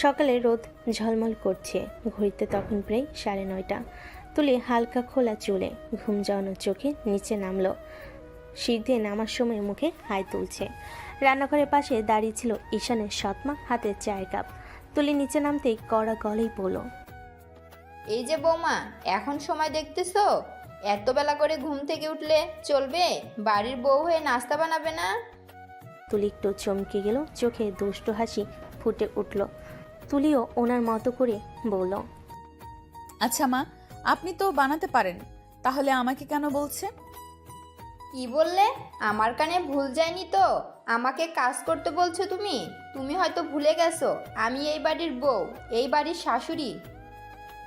সকালে রোদ ঝলমল করছে, ঘড়িতে তখন প্রায় 9:30। তুলি হালকা খোলা চুলে, ঘুম যাওয়ানো চোখে নিচে নামলো। সিঁড়ি দিয়ে নামার সময় মুখে হাই তুলছে। রান্নাঘরের পাশে দাঁড়িয়ে ছিল ঈশানের সৎমা, হাতে চায়ের কাপ। তুলি নিচে নামতেই কড়া গলেই বলল, এই যে বৌমা, এখন সময় দেখতেছো? এত বেলা করে ঘুম থেকে উঠলে চলবে? বাড়ির বউ হয়ে নাস্তা বানাবে না? তুলি একটু চমকে গেল, চোখে দুষ্ট হাসি ফুটে উঠল। তুলিও ওনার মতো করে বলল, আচ্ছা মা, আপনি তো বানাতে পারেন, তাহলে আমাকে কেন বলছেন? কি বললে? আমার কানে ভুল যায়নি তো? আমাকে কাজ করতে বলছো তুমি? তুমি হয়তো ভুলে গেছো আমি এই বাড়ির বউ, এই বাড়ির শাশুড়ি।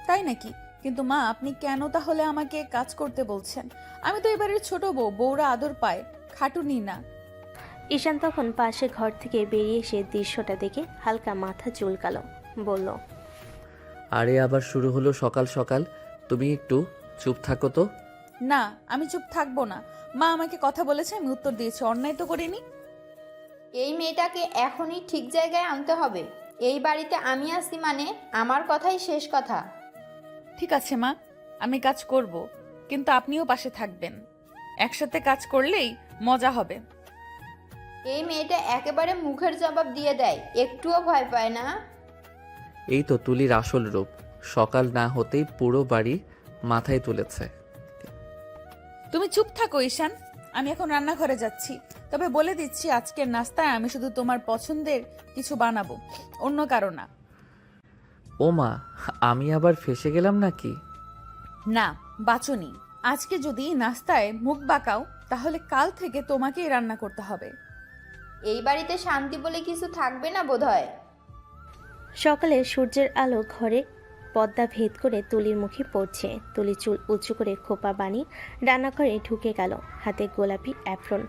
তাই নাকি? কিন্তু মা, আপনি কেন তাহলে আমাকে কাজ করতে বলছেন? আমি তো এই বাড়ির ছোট বউ, বউরা আদর পায়, খাটুনি না। ঈশান তখন পাশে ঘর থেকে বেরিয়ে এসে দৃশ্যটা দেখে হালকা মাথা চুলকালো, বলল, আরে আবার শুরু হলো সকাল সকাল। তুমি একটু চুপ থাকো তো। না, আমি চুপ থাকবো না। মা আমাকে কথা বলেছে, আমি উত্তর দিয়েছি, অন্যায় তো করিনি। এই মেয়েটাকে এখনই ঠিক জায়গায় আনতে হবে। এই বাড়িতে আমি আছি মানে আমার কথাই শেষ কথা। ঠিক আছে মা, আমি কাজ করব, কিন্তু আপনিও পাশে থাকবেন। একসাথে কাজ করলেই মজা হবে। এই মেয়েটা একেবারে মুখের জবাব দিয়ে দেয়, একটুও ভয় পায় না। এই তো তুলির আসল রূপ, সকাল না হতেই পুরো বাড়ি মাথায় তুলেছে। তুমি চুপ থাকো ঈশান, আমি এখন রান্নাঘরে যাচ্ছি। তবে বলে দিচ্ছি, আজকের নাস্তায় আমি শুধু তোমার পছন্দের কিছু বানাবো, অন্য কারো না। ও মা, আমি আবার ফেসে গেলাম নাকি? না, বাচনি। আজকে যদি নাস্তায় মুখ বাঁকাও, তাহলে কাল থেকে তোমাকেই রান্না করতে হবে। এই বাড়িতে শান্তি বলে কিছু থাকবে না বোধহয়। সকালে সূর্যের আলো ঘরে পর্দা ভেদ করে তুলির মুখে পড়ছে। তুলি চুল উঁচু করে খোপা বানিয়ে রান্নাঘরে ঢুকে গেল, হাতে গোলাপি অ্যাপ্রন,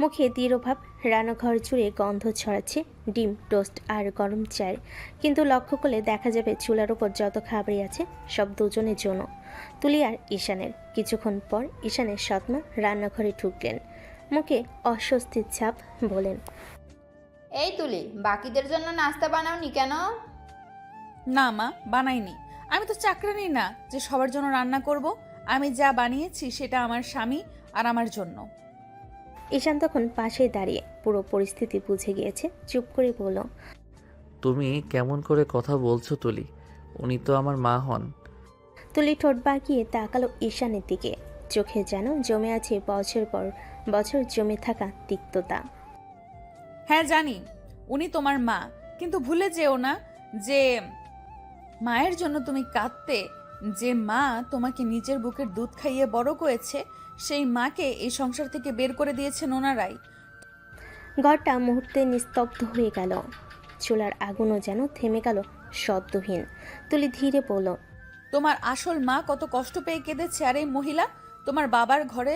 মুখে দৃঢ়ভাব। রান্নাঘর জুড়ে গন্ধ ছড়াচ্ছে ডিম, টোস্ট আর গরম চায়ের। কিন্তু লক্ষ্য করলে দেখা যাবে চুলার ওপর যত খাবারই আছে সব দুজনের জন্য, তুলি আর ঈশানের। কিছুক্ষণ পর ঈশানের সৎমা রান্নাঘরে ঢুকলেন, মুখে অস্বস্তির ছাপ, বলেন, এই তুলি, বাকিদের জন্য নাস্তা বানাওনি কেন? না মা, বানাইনি। আমি তো চাকরানি না যে সবার জন্য রান্না করব। আমি যা বানিয়েছি সেটা আমার স্বামী আর আমার জন্য। ঈশান তখন পাশে দাঁড়িয়ে পুরো পরিস্থিতি বুঝে গিয়েছে, চুপ করে বলল, তুমি কেমন করে কথা বলছো তুলি? উনি তো আমার মা হন। তুলি ঠোঁট বাঁকিয়ে তাকালো ঈশানের দিকে, চোখে যেন জমে আছে বছর পর বছর জমে থাকা তিক্ততা। হ্যাঁ জানি উনি তোমার মা, কিন্তু ভুলে যেও না যে মায়ের জন্য তুমি কাঁদতে। যে মা তোমাকে নিজের বুকের দুধ খাইয়ে বড় করেছে, সেই মাকে এই সংসার থেকে বের করে দিয়েছেন ওনারাই। ঘরটা মুহূর্তে নিস্তব্ধ হয়ে গেল। চুলার আগুনও যেন থেমে গেল শব্দহীন। তুলি ধীরে বলল, তোমার আসল মা কত কষ্ট পেয়ে কেঁদেছে, আর এই মহিলা তোমার বাবার ঘরে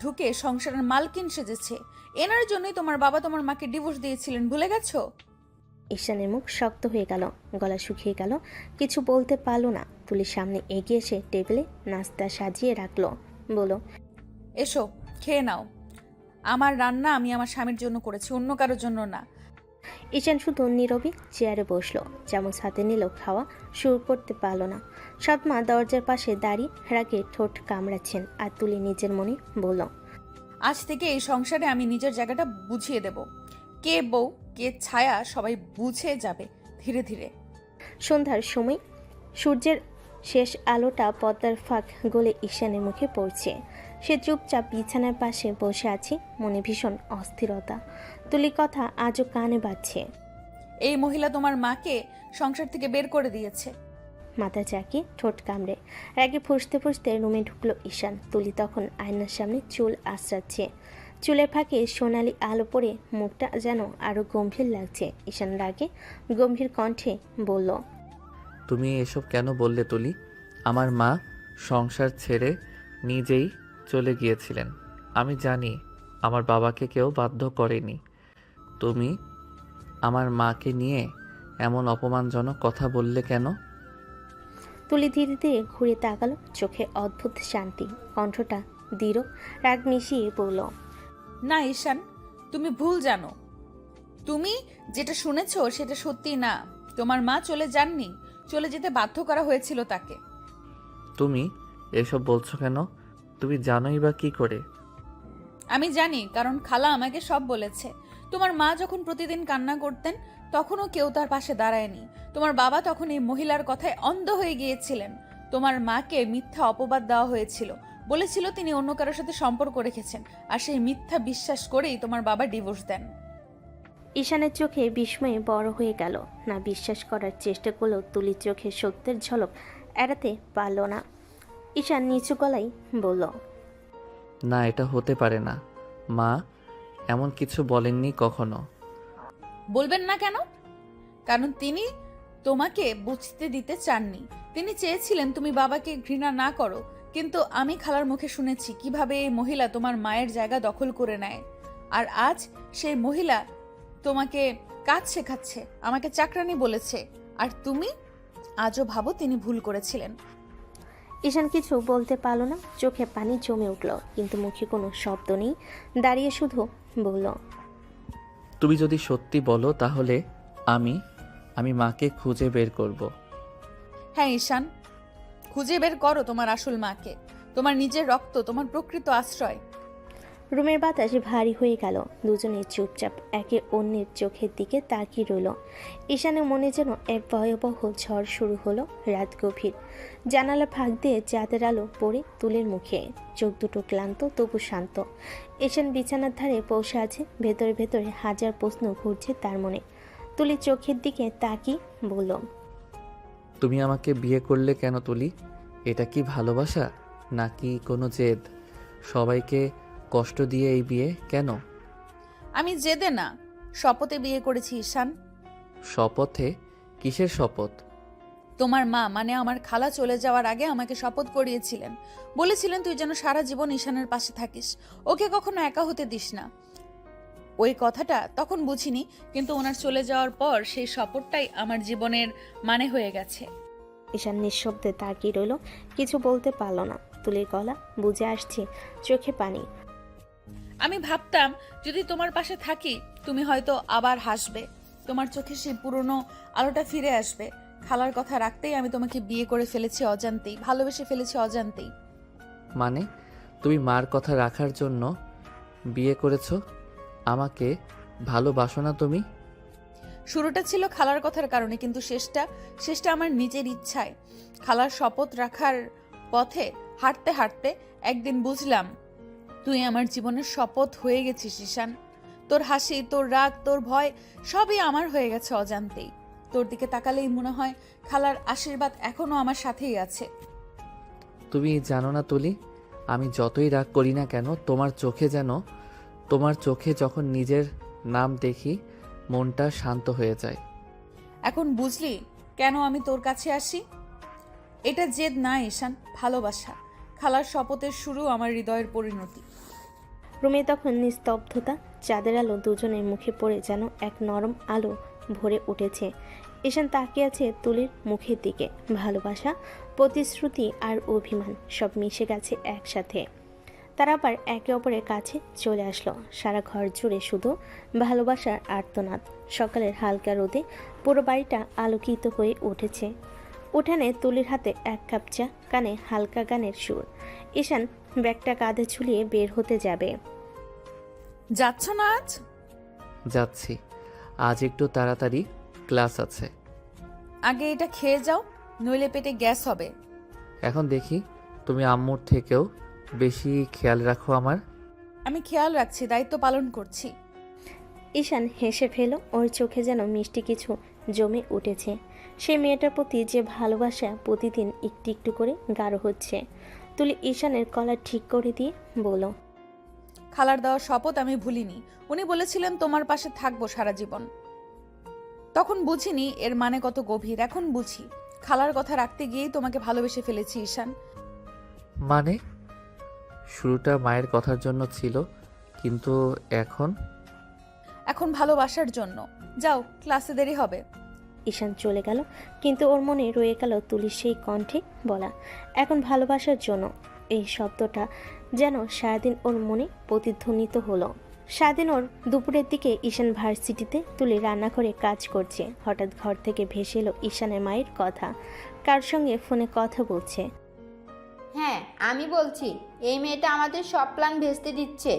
ঢুকে সংসারের মালকিন সেজেছে। এনার জন্যই তোমার বাবা তোমার মাকে ডিভোর্স দিয়েছিলেন, ভুলে গেছো? ঈশানের মুখ শক্ত হয়ে গেল, গলা শুকিয়ে গেল, কিছু বলতে পারল না। তুলির সামনে এগিয়ে এসে টেবিলে নাস্তা সাজিয়ে রাখলো, বলল, এসো খেয়ে নাও। আমার রান্না আমি আমার স্বামীর জন্য করেছি, অন্য কারোর জন্য না। ঈশান শুধু নীরবে চেয়ারে বসলো, চামচ হাতে নিল, খাওয়া শুরু করতে পারল না। সৎমা দরজার পাশে দাঁড়িয়ে রাগে ঠোঁট কামড়াচ্ছেন, আর তুলি নিজের মনে বলল, আজ থেকে এই সংসারে আমি নিজের জায়গাটা বুঝিয়ে দেব। কে বউ কে ছায়া সবাই বুঝে যাবে ধীরে ধীরে। সন্ধ্যার সময় সূর্যের শেষ আলোটা পদ্মার ফাঁক গলে ঈশানের মুখে পড়ছে। সে চুপচাপ বিছানার পাশে বসে আছে, মনে ভীষণ অস্থিরতা। তুলির কথা আজও কানে বাজছে। এই মহিলা তোমার মাকে সংসার থেকে বের করে দিয়েছে। মাথা চাকি ঠোঁট কামড়ে রাগে ফুঁসতে ফুঁসতে রুমে ঢুকলো ঈশান। তুলি তখন আয়নার সামনে চুল আঁচড়াচ্ছে, চুলের ফাঁকে সোনালি আলো পড়ে মুখটা যেন আরো গম্ভীর লাগছে। ঈশান রাগে গম্ভীর কণ্ঠে বলল, তুমি এসব কেন বললে তুলি? আমার মা সংসার ছেড়ে নিজেই চলে গিয়েছিলেন। আমি জানি আমার বাবাকে কেউ বাধ্য করেনি। তুমি আমার মাকে নিয়ে এমন অপমানজনক কথা বললে কেন? তুলি ধীরে ধীরে ঘুরে তাকালো, চোখে অদ্ভুত শান্তি, কণ্ঠটা দৃঢ়, রাগ মিশিয়ে বলল, না ঈশান, তুমি ভুল জানো। তুমি যেটা শুনেছো সেটা সত্যি না। তোমার মা চলে যাননি, চলে যেতে বাধ্য করা হয়েছিল তাকে। তুমি এসব বলছো কেন? তুমি জানোই বা কি করে? আমি জানি, কারণ খালা আমাকে সব বলেছে। তোমার মা যখন প্রতিদিন কান্না করতেন তখনও কেউ তার পাশে দাঁড়ায়নি। তোমার বাবা তখন এই মহিলার কথায় অন্ধ হয়ে গিয়েছিলেন। তোমার মাকে মিথ্যা অপবাদ দেওয়া হয়েছিল, বলেছিল তিনি অন্য কারোর সাথে সম্পর্ক রেখেছেন, আর সেই মিথ্যা বিশ্বাস করেই তোমার বাবা ডিভোর্স দেন। ঈশানের চোখে বিস্ময়ে বড় হয়ে গেল। না বিশ্বাস করার চেষ্টা করলেও তুলির চোখে সত্যের ঝলক এড়াতে পারল না। ঈশান নিচু গলায় বলল, না, এটা হতে পারে না। মা এমন কিছু বলেননি কখনো। বলবেন না কেন? কারণ তিনি তোমাকে বুঝতে দিতে চাননি। তিনি চেয়েছিলেন তুমি বাবাকে ঘৃণা না করো, কিন্তু আমি খালার মুখে শুনেছি কিভাবে এই মহিলা তোমার মায়ের জায়গা দখল করে নেয়। আর আজ সেই মহিলা তোমাকে কাজ শেখাচ্ছে, আমাকে চাকরানি বলেছে, আর তুমি আজও ভাবো তিনি ভুল করেছিলেন। ঈশান কিছু বলতে পারল না, চোখে পানি জমে উঠল, কিন্তু মুখে কোনো শব্দ নেই। দাঁড়িয়ে শুধু বলল, তুমি যদি সত্যি বলো তাহলে আমি মাকে খুঁজে বের করব। হ্যাঁ ঈশান, খুঁজে বের করো তোমার আসল মাকে, তোমার নিজের রক্ত, তোমার প্রকৃত আশ্রয়। রুমের বাতাস ভারী হয়ে গেল। দুজনে চুপচাপ একে অন্যের চোখের দিকে তাকিয়ে রইল। ঈশানের মনে যেন এক ভয়াবহ ঝড় শুরু হলো। রাত গভীর, জানালা ফাঁক দিয়ে চাঁদের আলো পড়ে তুলির মুখে, চোখ দুটো ক্লান্ত তবু শান্ত। ঈশান বিছানার ধারে বসে আছে, ভেতরে ভেতরে হাজার প্রশ্ন ঘুরছে তার মনে। তুলির চোখের দিকে তাকিয়ে বলল, তুমি আমাকে বিয়ে করলে কেন তুলি? এটা কি ভালোবাসা নাকি কোনো জেদ? সবাইকে কষ্ট দিয়ে এই বিয়ে কেন? আমি জেদে না, শপথে বিয়ে করেছি ঈশান। শপথে? কিসের শপথ? তোমার মা মানে আমার খালা চলে যাওয়ার আগে আমাকে শপথ করিয়েছিলেন, বলেছিলেন তুই যেন সারা জীবন ঈশানের পাশে থাকিস, ওকে কখনো একা হতে দিস না। ওই কথাটা তখন বুঝিনি, কিন্তু ওনার চলে যাওয়ার পর সেই শপথটাই আমার জীবনের মানে হয়ে গেছে। ঈশান নিঃশব্দে তাকিয়ে রইল, কিছু বলতে পারল না। তুলির গলা বুঝে আসছে, চোখে পানি। আমি ভাবতাম যদি তোমার পাশে থাকি তুমি হয়তো আবার হাসবে, তোমার চোখে সেই পুরনো আলোটা ফিরে আসবে। খালার কথা রাখতেই আমি তোমাকে বিয়ে করে ফেলেছি অজান্তেই, ভালোবেসে ফেলেছি অজান্তেই। মানে তুমি মার কথা রাখার জন্য বিয়ে করেছো? আমাকে ভালোবাসো না তুমি? শুরুটা ছিল খালার কথার কারণে, কিন্তু শেষটা আমার নিজের ইচ্ছায়। খালার শপথ রাখার পথে হাঁটতে হাঁটতে একদিন বুঝলাম তুই আমার জীবনের শপথ হয়ে গেছিস ঈশান। তোর হাসি, তোর রাগ, তোর ভয় সবই আমার হয়ে গেছে অজান্তেই। তোর দিকে তাকালেই মনে হয় খালার আশীর্বাদ এখনো আমার সাথেই আছে। তুমি জানো না তুলি, আমি যতই রাগ করি না কেন তোমার চোখে যখন নিজের নাম দেখি মনটা শান্ত হয়ে যায়। এখন বুঝলি কেন আমি তোর কাছে আসি? এটা জেদ না ঈশান, ভালোবাসা। খালার শপথের শুরু আমার হৃদয়ের পরিণতি। রুমে তখন নিস্তব্ধতা, চাঁদের আলো দুজনের মুখে পড়ে যেন এক নরম আলো ভরে উঠেছে। ঈশান তাকিয়ে আছে তুলির মুখের দিকে। ভালোবাসা, প্রতিশ্রুতি আর অভিমান সব মিশে গেছে একসাথে। তারা আবার একে অপরের কাছে চলে আসলো। সারা ঘর জুড়ে শুধু ভালোবাসার আর্তনাদ। সকালের হালকা রোদে পুরো বাড়িটা আলোকিত হয়ে উঠেছে। উঠানে তুলির হাতে এক কাপ চা, কানে হালকা গানের সুর। ঈশান ব্যাগটা কাঁধে ঝুলিয়ে বের হতে যাবে। যাচ্ছ না আজ? যাচ্ছি, আজ একটু তাড়াতাড়ি ক্লাস আছে। আগে এটা খেয়ে যাও, নইলে পেটে গ্যাস হবে। এখন দেখি তুমি আম্মুর থেকেও বেশি খেয়াল রাখো আমার। আমি খেয়াল রাখছি, দায়িত্ব পালন করছি। ঈশান হেসে ফেল। ওর চোখে যেন মিষ্টি কিছু জমে উঠেছে। সেই মেয়েটার প্রতি যে ভালোবাসা প্রতিদিন একটু একটু করে গাঢ় হচ্ছে। তুলি ঈশানের কলার ঠিক করে দিয়ে বলল, খালার দেওয়া শপথ আমি ভুলিনি। উনি বলেছিলেন তোমার পাশে থাকবো সারা জীবন। তখন বুঝিনি এর মানে কত গভীর, এখন বুঝি। খালার কথা রাখতে গিয়েই তোমাকে ভালোবেসে ফেলেছি ঈশান। মানে শুরুটা মায়ের কথার জন্য ছিল, কিন্তু এখন ভালোবাসার জন্য। যাও, ক্লাসে দেরি হবে। ঈশান চলে গেল, কিন্তু ওর মনে রয়ে গেল তুলির সেই কণ্ঠে বলা, এখন ভালোবাসার জন্য। এই শব্দটা যেন সারাদিন ওর মনে প্রতিধ্বনিত হলো। সারাদিন ওর দুপুরের দিকে ঈশান ভার্সিটিতে, তুলি রান্নাঘরে কাজ করছে। হঠাৎ ঘর থেকে ভেসে এলো ঈশানের মায়ের কথা। কার সঙ্গে ফোনে কথা বলছে। হ্যাঁ, আমি বলছি, এই মেয়েটা আমাদের সব প্ল্যান ভেস্তে দিচ্ছে।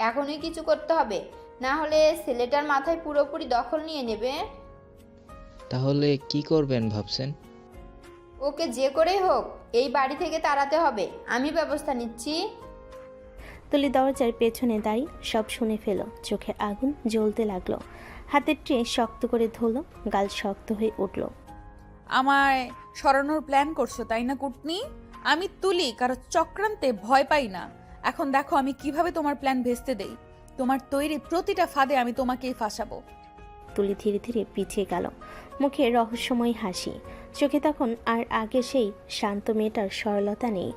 এখনই কিছু করতে হবে, না হলে ছেলেটার মাথায় পুরোপুরি দখল নিয়ে নেবে। তাহলে কি করবেন ভাবছেন? ওকে যে করেই হোক এই বাড়ি থেকে তাড়াতে হবে। আমি ব্যবস্থা নিচ্ছি। তুলি দরজার পেছনে দাঁড়িয়ে সব শুনে ফেল। চোখে আগুন জ্বলতে লাগলো। হাতের ট্রে শক্ত করে ধরলো, গাল শক্ত হয়ে উঠল। আমায় সরানোর প্ল্যান করছো তাই না কুটনি? আমি তুলি কারো চক্রান্তে ভয় পাই না। এখন দেখো আমি কিভাবে তোমার প্ল্যান ভেস্তে দেই। তোমার তৈরি প্রতিটা ফাঁদে আমি তোমাকেই ফাঁসাবো। তুলি ধীরে ধীরে পিছিয়ে গেল, মুখে রহস্যময় হাসি। চোখে তখন আর আগে সেই শান্ত মেয়েটার সরলতা নেই।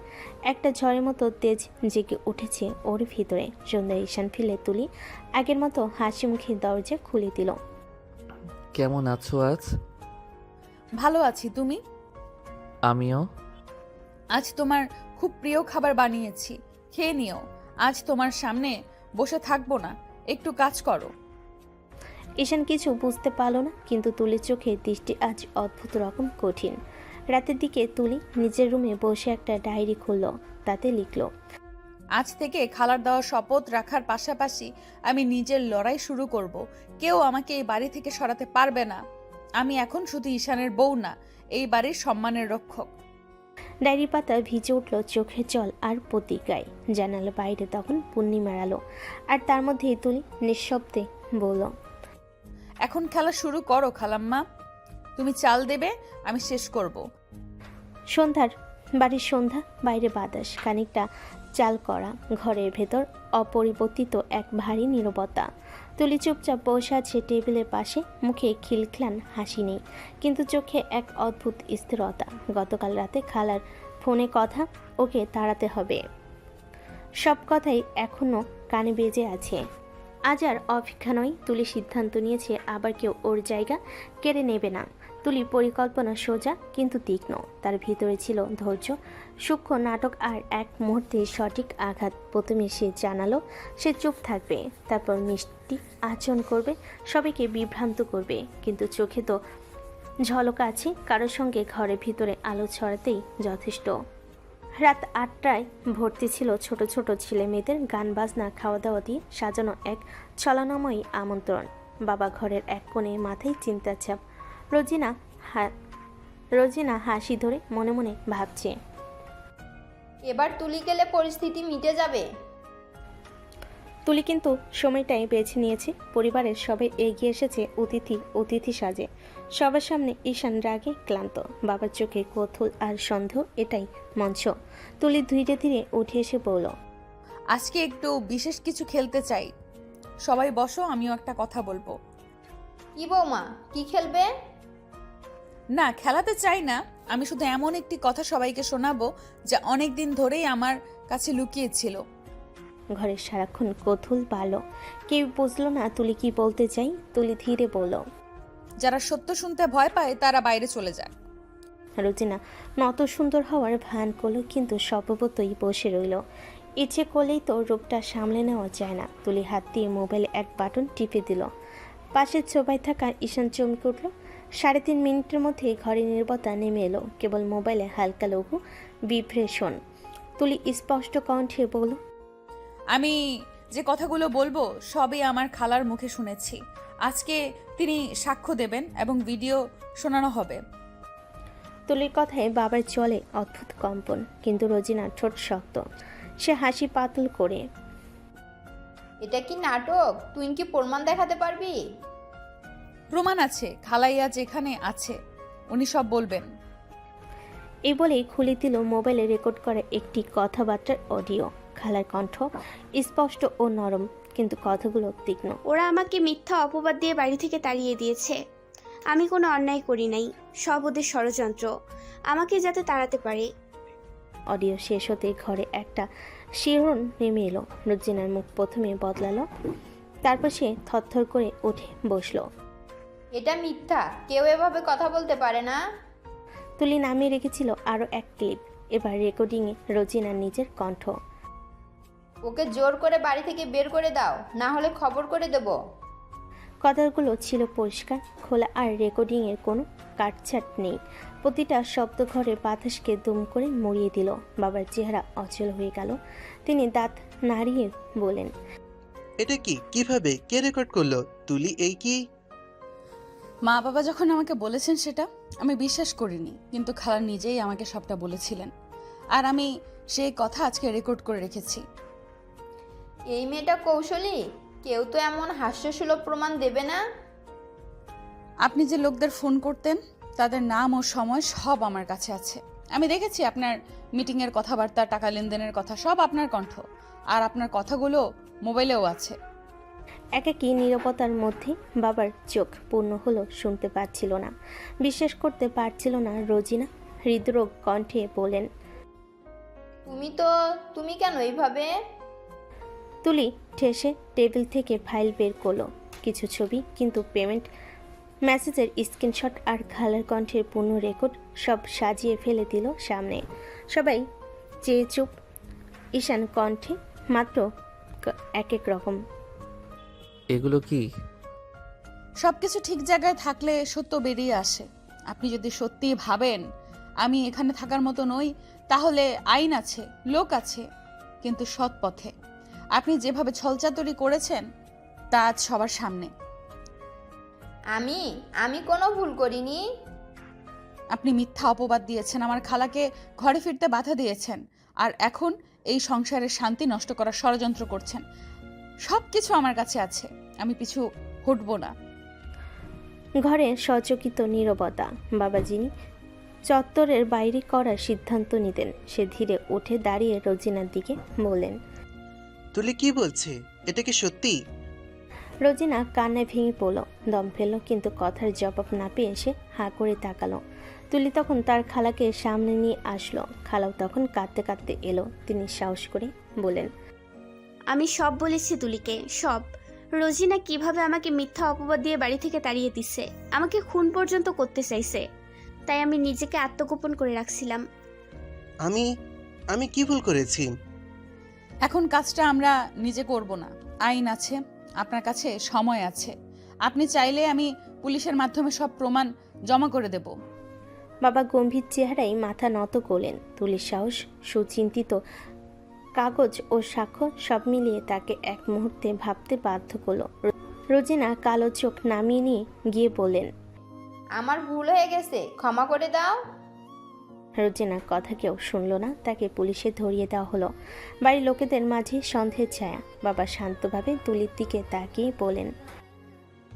একটা ঝড়ের মতো তেজ জেগে উঠেছে ওর ভিতরে। সন্ধ্যা ঈশান ফিরে তুলি আগের মতো হাসি মুখে দরজা খুলে দিল। কেমন আছো আজ? ভালো আছি, তুমি? আমিও। আজ তোমার খুব প্রিয় খাবার বানিয়েছি, খেয়ে নিও। আজ তোমার সামনে বসে থাকবো না, একটু কাজ করো। ঈশান কিছু বুঝতে পারল না, কিন্তু তুলির চোখে দৃষ্টি আজ অদ্ভুত রকম কঠিন। রাতের দিকে তুলি নিজের রুমে বসে একটা ডায়েরি খুলল, তাতে লিখল, আজ থেকে খালার দেওয়া শপথ রাখার পাশাপাশি আমি নিজের লড়াই শুরু করব। কেউ আমাকে এই বাড়ি থেকে সরাতে পারবে না। আমি এখন শুধু ঈশানের বউ না, এই বাড়ির সম্মানের রক্ষক। ডায়েরি পাতা ভিজে উঠল চোখের জল আর প্রতিজ্ঞায়। জানালা বাইরে তখন পূর্ণিমার আলো, আর তার মধ্যেই তুলি নিঃশব্দে বলল, এখন খেলা শুরু করো খালাম্মা। তুমি চাল দেবে, আমি শেষ করব। বাড়ির সন্ধ্যা, বাইরে বাতাস খানিকটা চাল করা। ঘরের ভেতর অপরিবর্তিত এক ভারী নীরবতা। তুলি চুপচাপ বসে আছে টেবিলের পাশে, মুখে খিলখিলান হাসি নেই, কিন্তু চোখে এক অদ্ভুত স্থিরতা। গতকাল রাতে খালার ফোনে কথা, ওকে তাড়াতে হবে। সব কথাই এখনো কানে বেজে আছে। আজ আর অপেক্ষা নয়। তুলি সিদ্ধান্ত নিয়েছে আবার কেউ ওর জায়গা কেড়ে নেবে না। তুলি পরিকল্পনা সোজা কিন্তু তীক্ষ্ণ। তার ভিতরে ছিল ধৈর্য, সূক্ষ্ম নাটক আর এক মুহূর্তে সঠিক আঘাত। প্রথমে সে জানালো সে চুপ থাকবে, তারপর মিষ্টি আচরণ করবে, সবাইকে বিভ্রান্ত করবে, কিন্তু চোখে তো ঝলক আছে। কারোর সঙ্গে ঘরের ভিতরে আলো ছড়াতেই যথেষ্ট। রাত 8টায় ভর্তি ছিল ছোট ছোট ছেলে মেয়েদের। গান বাজনা খাওয়া দাওয়া দিয়ে সাজানো এক ছলনাময়ী আমন্ত্রণ। বাবা ঘরের এক কোণে, মাথায় চিন্তার ছাপ। রোজিনা হাসি ধরে মনে মনে ভাবছে, এবার তুলি গেলে পরিস্থিতি মিটে যাবে। তুলি কিন্তু সময়টাই বেছে নিয়েছে। পরিবারের সবাই এগিয়ে এসেছে অতিথি সাজে। সবার সামনে ঈশান রাগে ক্লান্ত, বাবার চোখে কৌতূহল আর সন্দেহ, এটাই মঞ্চ। তুলি ধীরে ধীরে উঠে এসে বলল, আজকে একটু বিশেষ কিছু খেলতে চাই। সবাই বসো, আমিও একটা কথা বলবো। কি বৌমা, কি খেলবে? না, খেলাতে চাই না, আমি শুধু এমন একটি কথা সবাইকে শোনাবো যা অনেক দিন ধরেই আমার কাছে লুকিয়ে ছিল। ঘরে সারাক্ষণ কৌতূহল বাড়ল। কেউ বুঝলো না তুলি কি বলতে চাই। তুলি ধীরে বলল, যারা সত্য শুনতে ভয় পায় তারা বাইরে চলে যায়। রোজিনা নত সুন্দর হওয়ার ভান করলো, কিন্তু স্বভাবতই বসে রইল। ইচ্ছে করলেই তো রূপটা সামলে নেওয়া যায় না। তুলি হাত দিয়ে মোবাইলে এক বাটন টিপে দিল। পাশের ছোপায় থাকা ঈশান চমকে উঠল। 3.5 মিনিটের মধ্যে ঘরে নীরবতা নেমে এলো, কেবল মোবাইলে হালকা লঘু ভিব্রেশন। তুলি স্পষ্ট কণ্ঠে বলল, আমি যে কথাগুলো বলবো সবই আমার খালার মুখে শুনেছি। আজকে তিনি সাক্ষ্য দেবেন এবং ভিডিও শোনানো হবে। তুলির কথায় বাবার চলে অদ্ভুত কম্পন, কিন্তু রোজিনার ঠোঁট শক্ত। সে হাসি পাতল করে, এটা কি নাটক? তুই কি প্রমাণ দেখাতে পারবি? প্রমাণ আছে, খালাইয়া যেখানে আছে উনি সব বলবেন। এই বলেই খুলে দিল মোবাইলে রেকর্ড করা একটি কথাবার্তার অডিও। খালার কণ্ঠ স্পষ্ট ও নরম, কিন্তু কথাগুলো তীক্ষ্ণ। ওরা আমাকে মিথ্যা অপবাদ দিয়ে বাড়ি থেকে তাড়িয়ে দিয়েছে। আমি কোনো অন্যায় করি নাই, সব ওদের ষড়যন্ত্র, আমাকে যাতে তাড়াতে পারে। অডিও শেষ হতে ঘরে একটা শিহরণ নেমে এলো। রোজিনার মুখ প্রথমে বদলালো, তারপর সে থরথর করে উঠে বসলো। এটা মিথ্যা, কেউ এভাবে কথা বলতে পারে না। তুলি নামিয়ে রেখেছিল আরও এক ক্লিপ। এবার রেকর্ডিংয়ে রোজিনার নিজের কণ্ঠ। ওকে জোর করে বাড়ি থেকে বের করে দাও, না হলে খবর করে দেব। কথাগুলো ছিল পরিষ্কার, খোলা, আর রেকর্ডিংয়ের কোনো কাটছাট নেই। প্রতিটা শব্দ ঘরের বাতাসকে দুম করে মরিয়ে দিল। বাবার চেহারা অচল হয়ে গেল। তিনি দাঁত নাড়িয়ে বলেন, এটা কি? কিভাবে? কে রেকর্ড করলো? তুলি, এই কি? মা বাবা যখন আমাকে বলেছেন সেটা আমি বিশ্বাস করিনি, কিন্তু খালা নিজেই আমাকে সবটা বলেছিলেন, আর আমি সেই কথা আজকে রেকর্ড করে রেখেছি। এই মেয়েটা কৌশলী, কেউ তো এমন হাস্যসুলভ প্রমাণ দেবে না। আপনি যে লোকদের ফোন করতেন তাদের নাম ও সময় সব আমার কাছে আছে। আমি দেখেছি আপনার মিটিংয়ের কথাবার্তা, টাকা লেনদেনের কথা, সব আপনার কণ্ঠ, আর আপনার কথাগুলো মোবাইলেও আছে। একাকী নীরবতার মধ্যে বাবার চোখ পূর্ণ হলো, শুনতে পাচ্ছিল না, বিশ্বাস করতে পারছিল না। রোজিনা হৃদরোগ কণ্ঠে বলেন, তুমি কেন এইভাবে? তুলি ঠেসে টেবিল থেকে ফাইল বের করলো, কিছু ছবি, কিন্তু পেমেন্ট মেসেজের স্ক্রিনশট আর খালার কণ্ঠের পূর্ণ রেকর্ড সব সাজিয়ে ফেলে দিল সামনে। সবাই চেয়ে চুপ। ঈশান কণ্ঠে মাত্র এক এক রকম। এগুলো কি? সবকিছু ঠিক জায়গায় থাকলে সত্য বেরিয়ে আসে। আপনি যদি সত্যিই ভাবেন আমি এখানে থাকার মতো নই, তাহলে আইন আছে, লোক আছে, কিন্তু সৎ পথে। আপনি যেভাবে ছলচাতুরি করেছেন তা আজ সবার সামনে। আমি কোনো ভুল করিনি। আপনি মিথ্যা অপবাদ দিয়েছেন, আমার খালাকে ঘরে ফিরতে বাধা দিয়েছেন, আর এখন এই সংসারের শান্তি নষ্ট করার ষড়যন্ত্র করছেন। সব কিছু আমার কাছে আছে, আমি পিছু হটব না। ঘরে সচকিত নীরবতা। বাবা যিনি চত্বরের বাইরে করার সিদ্ধান্ত নিতেন, সে ধীরে উঠে দাঁড়িয়ে রোজিনার দিকে বললেন, তুলি কি বলছে? এটা কি সত্যি? রোজিনা কান্নায় ভেঙে পড়ল, দম ফেলল, কিন্তু কথার জবাব না পেয়ে সে হাঁ করে তাকালো। তুলি তখন তার খালাকে সামনে নিয়ে আসলো। খালাও তখন কাঁদতে কাঁদতে এলো। তিনি সাহস করে বলেন, আমি সব বলেছি তুলিকে, সব। রোজিনা কিভাবে আমাকে মিথ্যা অপবাদ দিয়ে বাড়ি থেকে তাড়িয়ে দিচ্ছে, আমাকে খুন পর্যন্ত করতে চাইছে, তাই আমি নিজেকে আত্মগোপন করে রাখছিলাম। আমি কি ভুল করেছি? এখন কাজটা আমরা নিজে করব না, আইন আছে, আপনার কাছে সময় আছে। আপনি চাইলে আমি পুলিশের মাধ্যমে সব প্রমাণ জমা করে দেব। বাবা গম্ভীর চেহারায় মাথা নত করলেন। তুলির সাহস, সুচিন্তিত কাগজ ও সাক্ষ্য সব মিলিয়ে তাকে এক মুহূর্তে ভাবতে বাধ্য করলো। রোজিনা কালো চোখ নামিয়ে নিয়ে গিয়ে বললেন, আমার ভুল হয়ে গেছে, ক্ষমা করে দাও। রোজিনার কথা কেউ শুনল না, তাকে পুলিশে ধরিয়ে দেওয়া হলো। বাড়ির লোকেদের মাঝে সন্দেহের ছায়া। বাবা শান্তভাবে তুলির দিকে তাকিয়ে বলেন,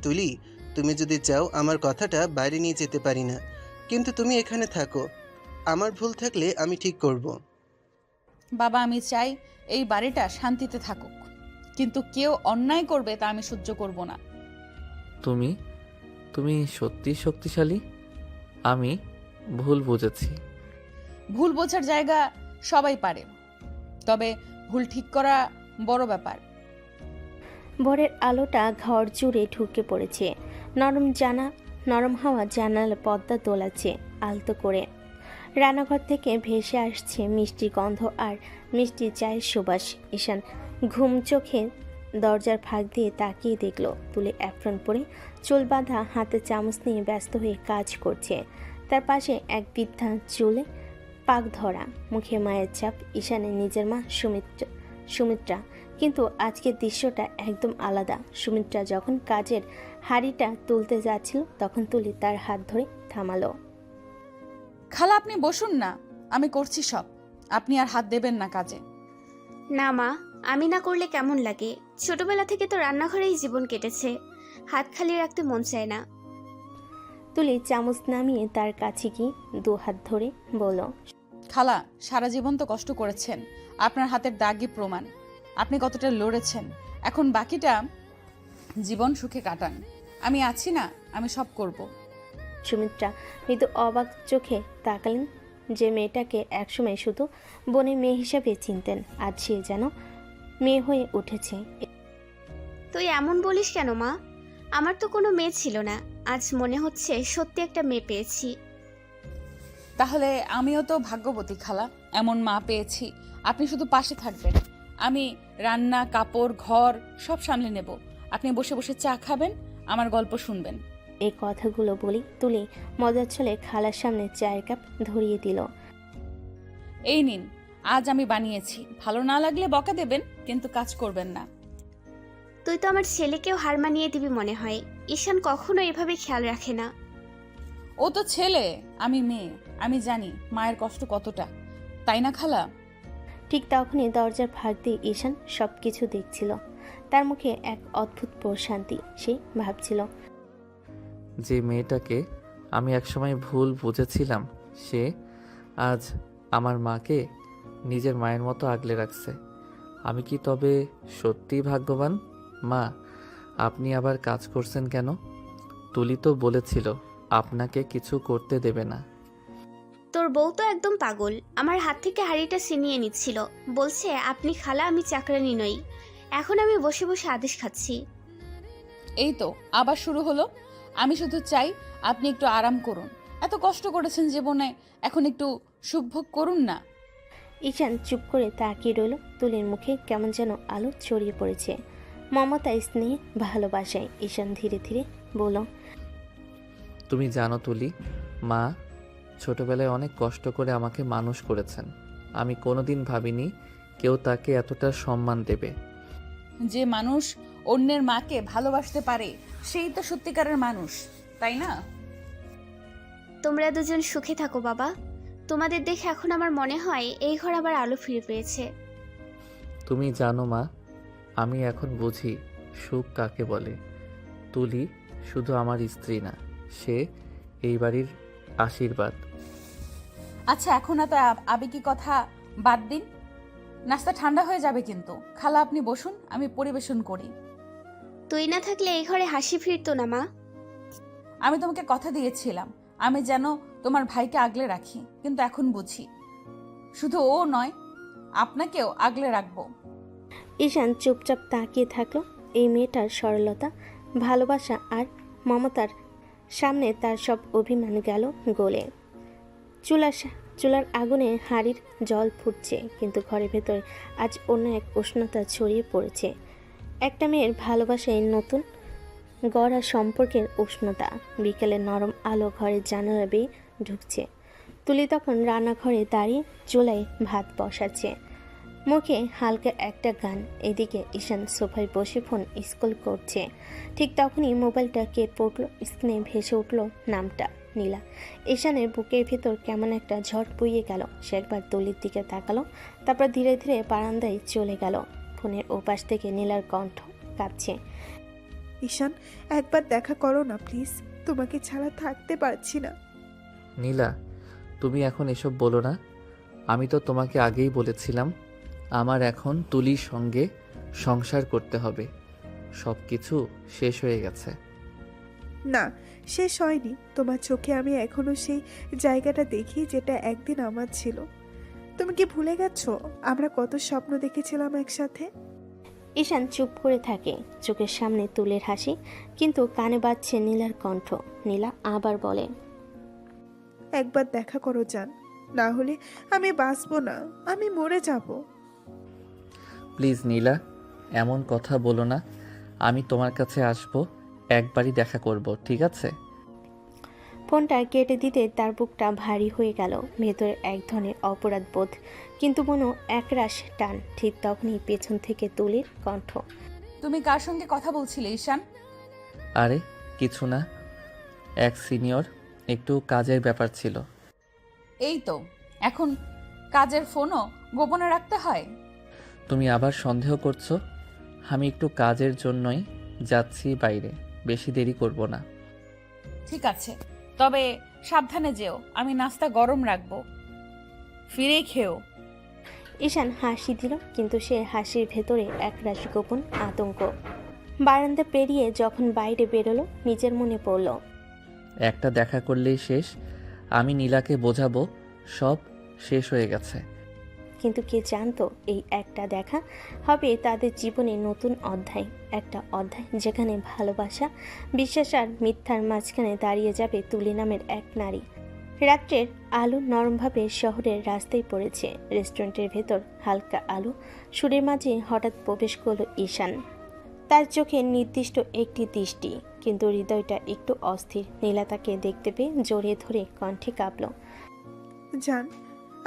তুলি, তুমি যদি চাও আমার কথাটা বাইরে নিয়ে যেতে পারি না, কিন্তু তুমি এখানে থাকো। আমার ভুল থাকলে আমি ঠিক করব। বাবা, আমি চাই এই বাড়িটা শান্তিতে থাকুক। কিন্তু কেউ অন্যায় করবে তা আমি সহ্য করব না। তুমি তুমি সত্যি শক্তিশালী। আমি ভুল বুঝেছি। ভুল বোঝার জায়গা সবাই পারে, তবে ভুল ঠিক করা বড় ব্যাপার। ভোরের আলোটা ঘর জুড়ে ঢুকে পড়েছে। নরম হাওয়া জানালা পর্দা দোলাচ্ছে আলতো করে। রান্নাঘর থেকে ভেসে আসছে মিষ্টি গন্ধ আর মিষ্টি চায়ের সুবাস। ঈশান ঘুম চোখে দরজার ফাঁক দিয়ে তাকিয়ে দেখল তুলে অ্যাপ্রন পরে, চুল বাঁধা, হাতে চামচ নিয়ে ব্যস্ত হয়ে কাজ করছে। তার পাশে এক বৃদ্ধা, চুলে পাক ধরা, মুখে মায়ের ছাপ। ঈশানের নিজের মা সুমিত্রা, কিন্তু আজকের দৃশ্যটা একদম আলাদা। সুমিত্রা যখন কাজের হাঁড়িটা তুলতে যাচ্ছিল তখন তুলি তার হাত ধরে থামালো। খালা, আপনি বসুন না, আমি করছি সব। আপনি আর হাত দেবেন না কাজে। না মা, আমি না করলে কেমন লাগে? ছোটবেলা থেকে তো রান্নাঘরেই জীবন কেটেছে, হাত খালি রাখতে মন চায় না। তুলি চামচ নামিয়ে তার কাছে গিয়ে দু হাত ধরে বলল, খালা, সারা জীবন তো কষ্ট করেছেন, আপনার হাতের দাগই প্রমাণ আপনি কতটা লড়েছেন। এখন বাকিটা জীবন সুখে কাটান। আমি আছি না, আমি সব করব। সুমিত্রা মৃদু অবাক চোখে তাকালেন। যে মেয়েটাকে একসময় শুধু বোনের মেয়ে হিসাবে চিনতেন, আজ সে যেন মেয়ে হয়ে উঠেছে। তুই এমন বলিস কেন মা? আমার তো কোনো মেয়ে ছিল না, আজ মনে হচ্ছে সত্যি একটা মেয়ে পেয়েছি। তাহলে আমিও তো ভাগ্যবতী খালা, এমন মা পেয়েছি। আপনি শুধু পাশে থাকবেন, আমি রান্না, কাপড়, ঘর সব সামলে নেব। আপনি বসে বসে চা খাবেন, আমার গল্প শুনবেন। এই কথাগুলো বলি তুলি মজার ছলে খালার সামনে চায়ের কাপ ধরিয়ে দিল। এই নিন, আজ আমি বানিয়েছি, ভালো না লাগলে বকা দেবেন, কিন্তু কাজ করবেন না। তুই তো আমার ছেলেকেও হার মানিয়ে দিবি মনে হয়। ঈশান কখনো এভাবে খেয়াল রাখে না। ও তো ছেলে, আমি মেয়ে, আমি জানি মায়ের কষ্ট কতটা, তাই না খালা? ঠিক তখনই দরজার ফাঁক দিয়ে ঈশান সবকিছু দেখছিল। তার মুখে এক অদ্ভুত প্রশান্তি। সে ভাবছিল, যে মেয়েটাকে আমি একসময় ভুল বুঝেছিলাম, সে আজ আমার মাকে নিজের মায়ের মতো আগলে রাখছে। আমি কি তবে সত্যিই ভাগ্যবান? মা, আপনি আবার কাজ করছেন কেন? তুলি তো বলেছিল আপনাকে কিছু করতে দেবে না। তোর বউ তো একদম পাগল, আমার হাত থেকে হাঁড়িটা ছিনিয়ে নিচ্ছিল। বলছে আপনি খালা, আমি চাকরানি নই। এখন আমি বসে বসে আদেশ খাচ্ছি। এই তো আবার শুরু হলো। আমি শুধু চাই আপনি একটু আরাম করুন। এত কষ্ট করেছেন জীবনে, এখন একটু সুখ ভোগ করুন না। ঈশান চুপ করে তাকিয়ে রইল। তুলির মুখে কেমন যেন আলো ছড়িয়ে পড়েছে, মমতা, স্নেহ, ভালোবাসায়। ঈশান ধীরে ধীরে বলল, তুমি জানো তুলি, মা ছোটবেলায় অনেক কষ্ট করে আমাকে মানুষ করেছেন। আমি কোনোদিন ভাবিনি কেউ তাকে এতটা সম্মান দেবে। যে মানুষ অন্যের মাকে ভালোবাসতে পারে সেই তো সত্যিকারের মানুষ, তাই না? তোমরা দুজন সুখে থাকো বাবা। তোমাদের দেখে এখন আমার মনে হয় এই ঘর আবার আলো ফিরে পেয়েছে। তুমি জানো মা, আমি এখন বুঝি সুখ কাকে বলে। তুলি শুধু আমার স্ত্রী না, সে এই বাড়ির আশীর্বাদ। আচ্ছা, এখন এত আবেগী কথা বাদ দিন। নাস্তা ঠান্ডা হয়ে যাবে কিন্তু। খালা, আপনি বসুন, আমি পরিবেশন করি। তুই না থাকলে এই ঘরে হাসি ফিরতো না মা। আমি তোমাকে কথা দিয়েছিলাম আমি যেন তোমার ভাইকে আগলে রাখি, কিন্তু এখন বুঝি শুধু ও নয়, আপনাকেও আগলে রাখবো। ঈশান চুপচাপ তাকিয়ে থাকলো। এই মেয়েটার সরলতা, ভালোবাসা আর মমতার সামনে তার সব অভিমান গেল গলে। চুলার আগুনে হাঁড়ির জল ফুটছে, কিন্তু ঘরের ভেতরে আজ অন্য এক উষ্ণতা ছড়িয়ে পড়েছে। একটা মেয়ের ভালোবাসায় নতুন গড়া সম্পর্কের উষ্ণতা। বিকেলে নরম আলো ঘরের জানালা বেয়ে ঢুকছে। তুলি তখন রান্নাঘরে দাঁড়িয়ে চুলায় ভাত বসাচ্ছে, মুখে হালকা একটা গান। এদিকে ঈশান সোফায় বসে ফোন স্ক্রল করছে। ঠিক তখনই মোবাইলটা কে পড়লো, স্ক্রিনে ভেসে উঠল নামটা নীলা। ঈশানের বুকের ভিতর কেমন একটা ঝড় বইয়ে গেল। সে একবার তুলির দিকে তাকালো, তারপর ধীরে ধীরে বারান্দায় চলে গেল। ফোনের ওপাশ থেকে নীলার কণ্ঠ কাঁপছে, ঈশান, একবার দেখা করো না প্লিজ, তোমাকে ছাড়া থাকতে পারছি না। নীলা, তুমি এখন এসব বলো না। আমি তো তোমাকে আগেই বলেছিলাম আমার এখন তুলির সঙ্গে সংসার করতে হবে। সব কিছু শেষ হয়ে গেছে। না, শেষ হয়নি। তোমার চোখে আমি এখনো সেই জায়গাটা দেখি যেটা একদিন আমার ছিল। তুমি কি ভুলে গেছো আমরা কত স্বপ্ন দেখেছিলাম একসাথে? ঈশান চুপ করে থাকে, চোখের সামনে তুলের হাসি, কিন্তু কানে বাজছে নীলার কণ্ঠ। নীলা আবার বলে, একবার দেখা করো জান, না হলে আমি বাঁচবো না, আমি মরে যাব। প্লিজ নীলা, এমন কথা বলো না। আমি তোমার কাছে আসবো, একবারই দেখা করব, ঠিক আছে? ফোনটা কেটে দিতে তার বুকটা ভারী হয়ে গেল, ভেতরে এক ধরনের অপরাধ বোধ, কিন্তু মনে একরাশ টান। ঠিক তখনই পেছন থেকে তুলির কণ্ঠ, তুমি কার সঙ্গে কথা বলছিলে ঈশান? আরে কিছু না, এক সিনিয়র, একটু কাজের ব্যাপার ছিল। এই তো, এখন কাজের ফোনও গোপনে রাখতে হয়? তুমি আবার সন্দেহ করছো? আমি একটু কাজের জন্যই যাচ্ছি বাইরে, বেশি দেরি করব না। ঠিক আছে, তবে সাবধানে যেও, আমি নাস্তা গরম রাখবো, ফিরেই খেও। ঈশান হাসি দিল, কিন্তু সে হাসির ভেতরে একরাশ গোপন আতঙ্ক। বারান্দা পেরিয়ে যখন বাইরে বেরোলো, নিজের মনে পড়ল, একটা দেখা করলেই শেষ। আমি নীলাকে বোঝাবো সব শেষ হয়ে গেছে। কিন্তু কে জানতো এই একটা দেখা হবে তাদের জীবনে নতুন অধ্যায়, একটা অধ্যায় যেখানে ভালোবাসা, বিশ্বাস আর মিথ্যার মাঝখানে দাঁড়িয়ে যাবে তুলি নামের এক নারী। রাত্রের আলো নরমভাবে শহরের রাস্তায় পড়েছে। রেস্টুরেন্টের ভেতর হালকা আলো, সুরের মাঝে হঠাৎ প্রবেশ করল ঈশান। তার চোখে নির্দিষ্ট একটি দৃষ্টি, কিন্তু হৃদয়টা একটু অস্থির। নীলা তাকে দেখতে পেয়ে জড়িয়ে ধরে কণ্ঠে কাঁপল, জান,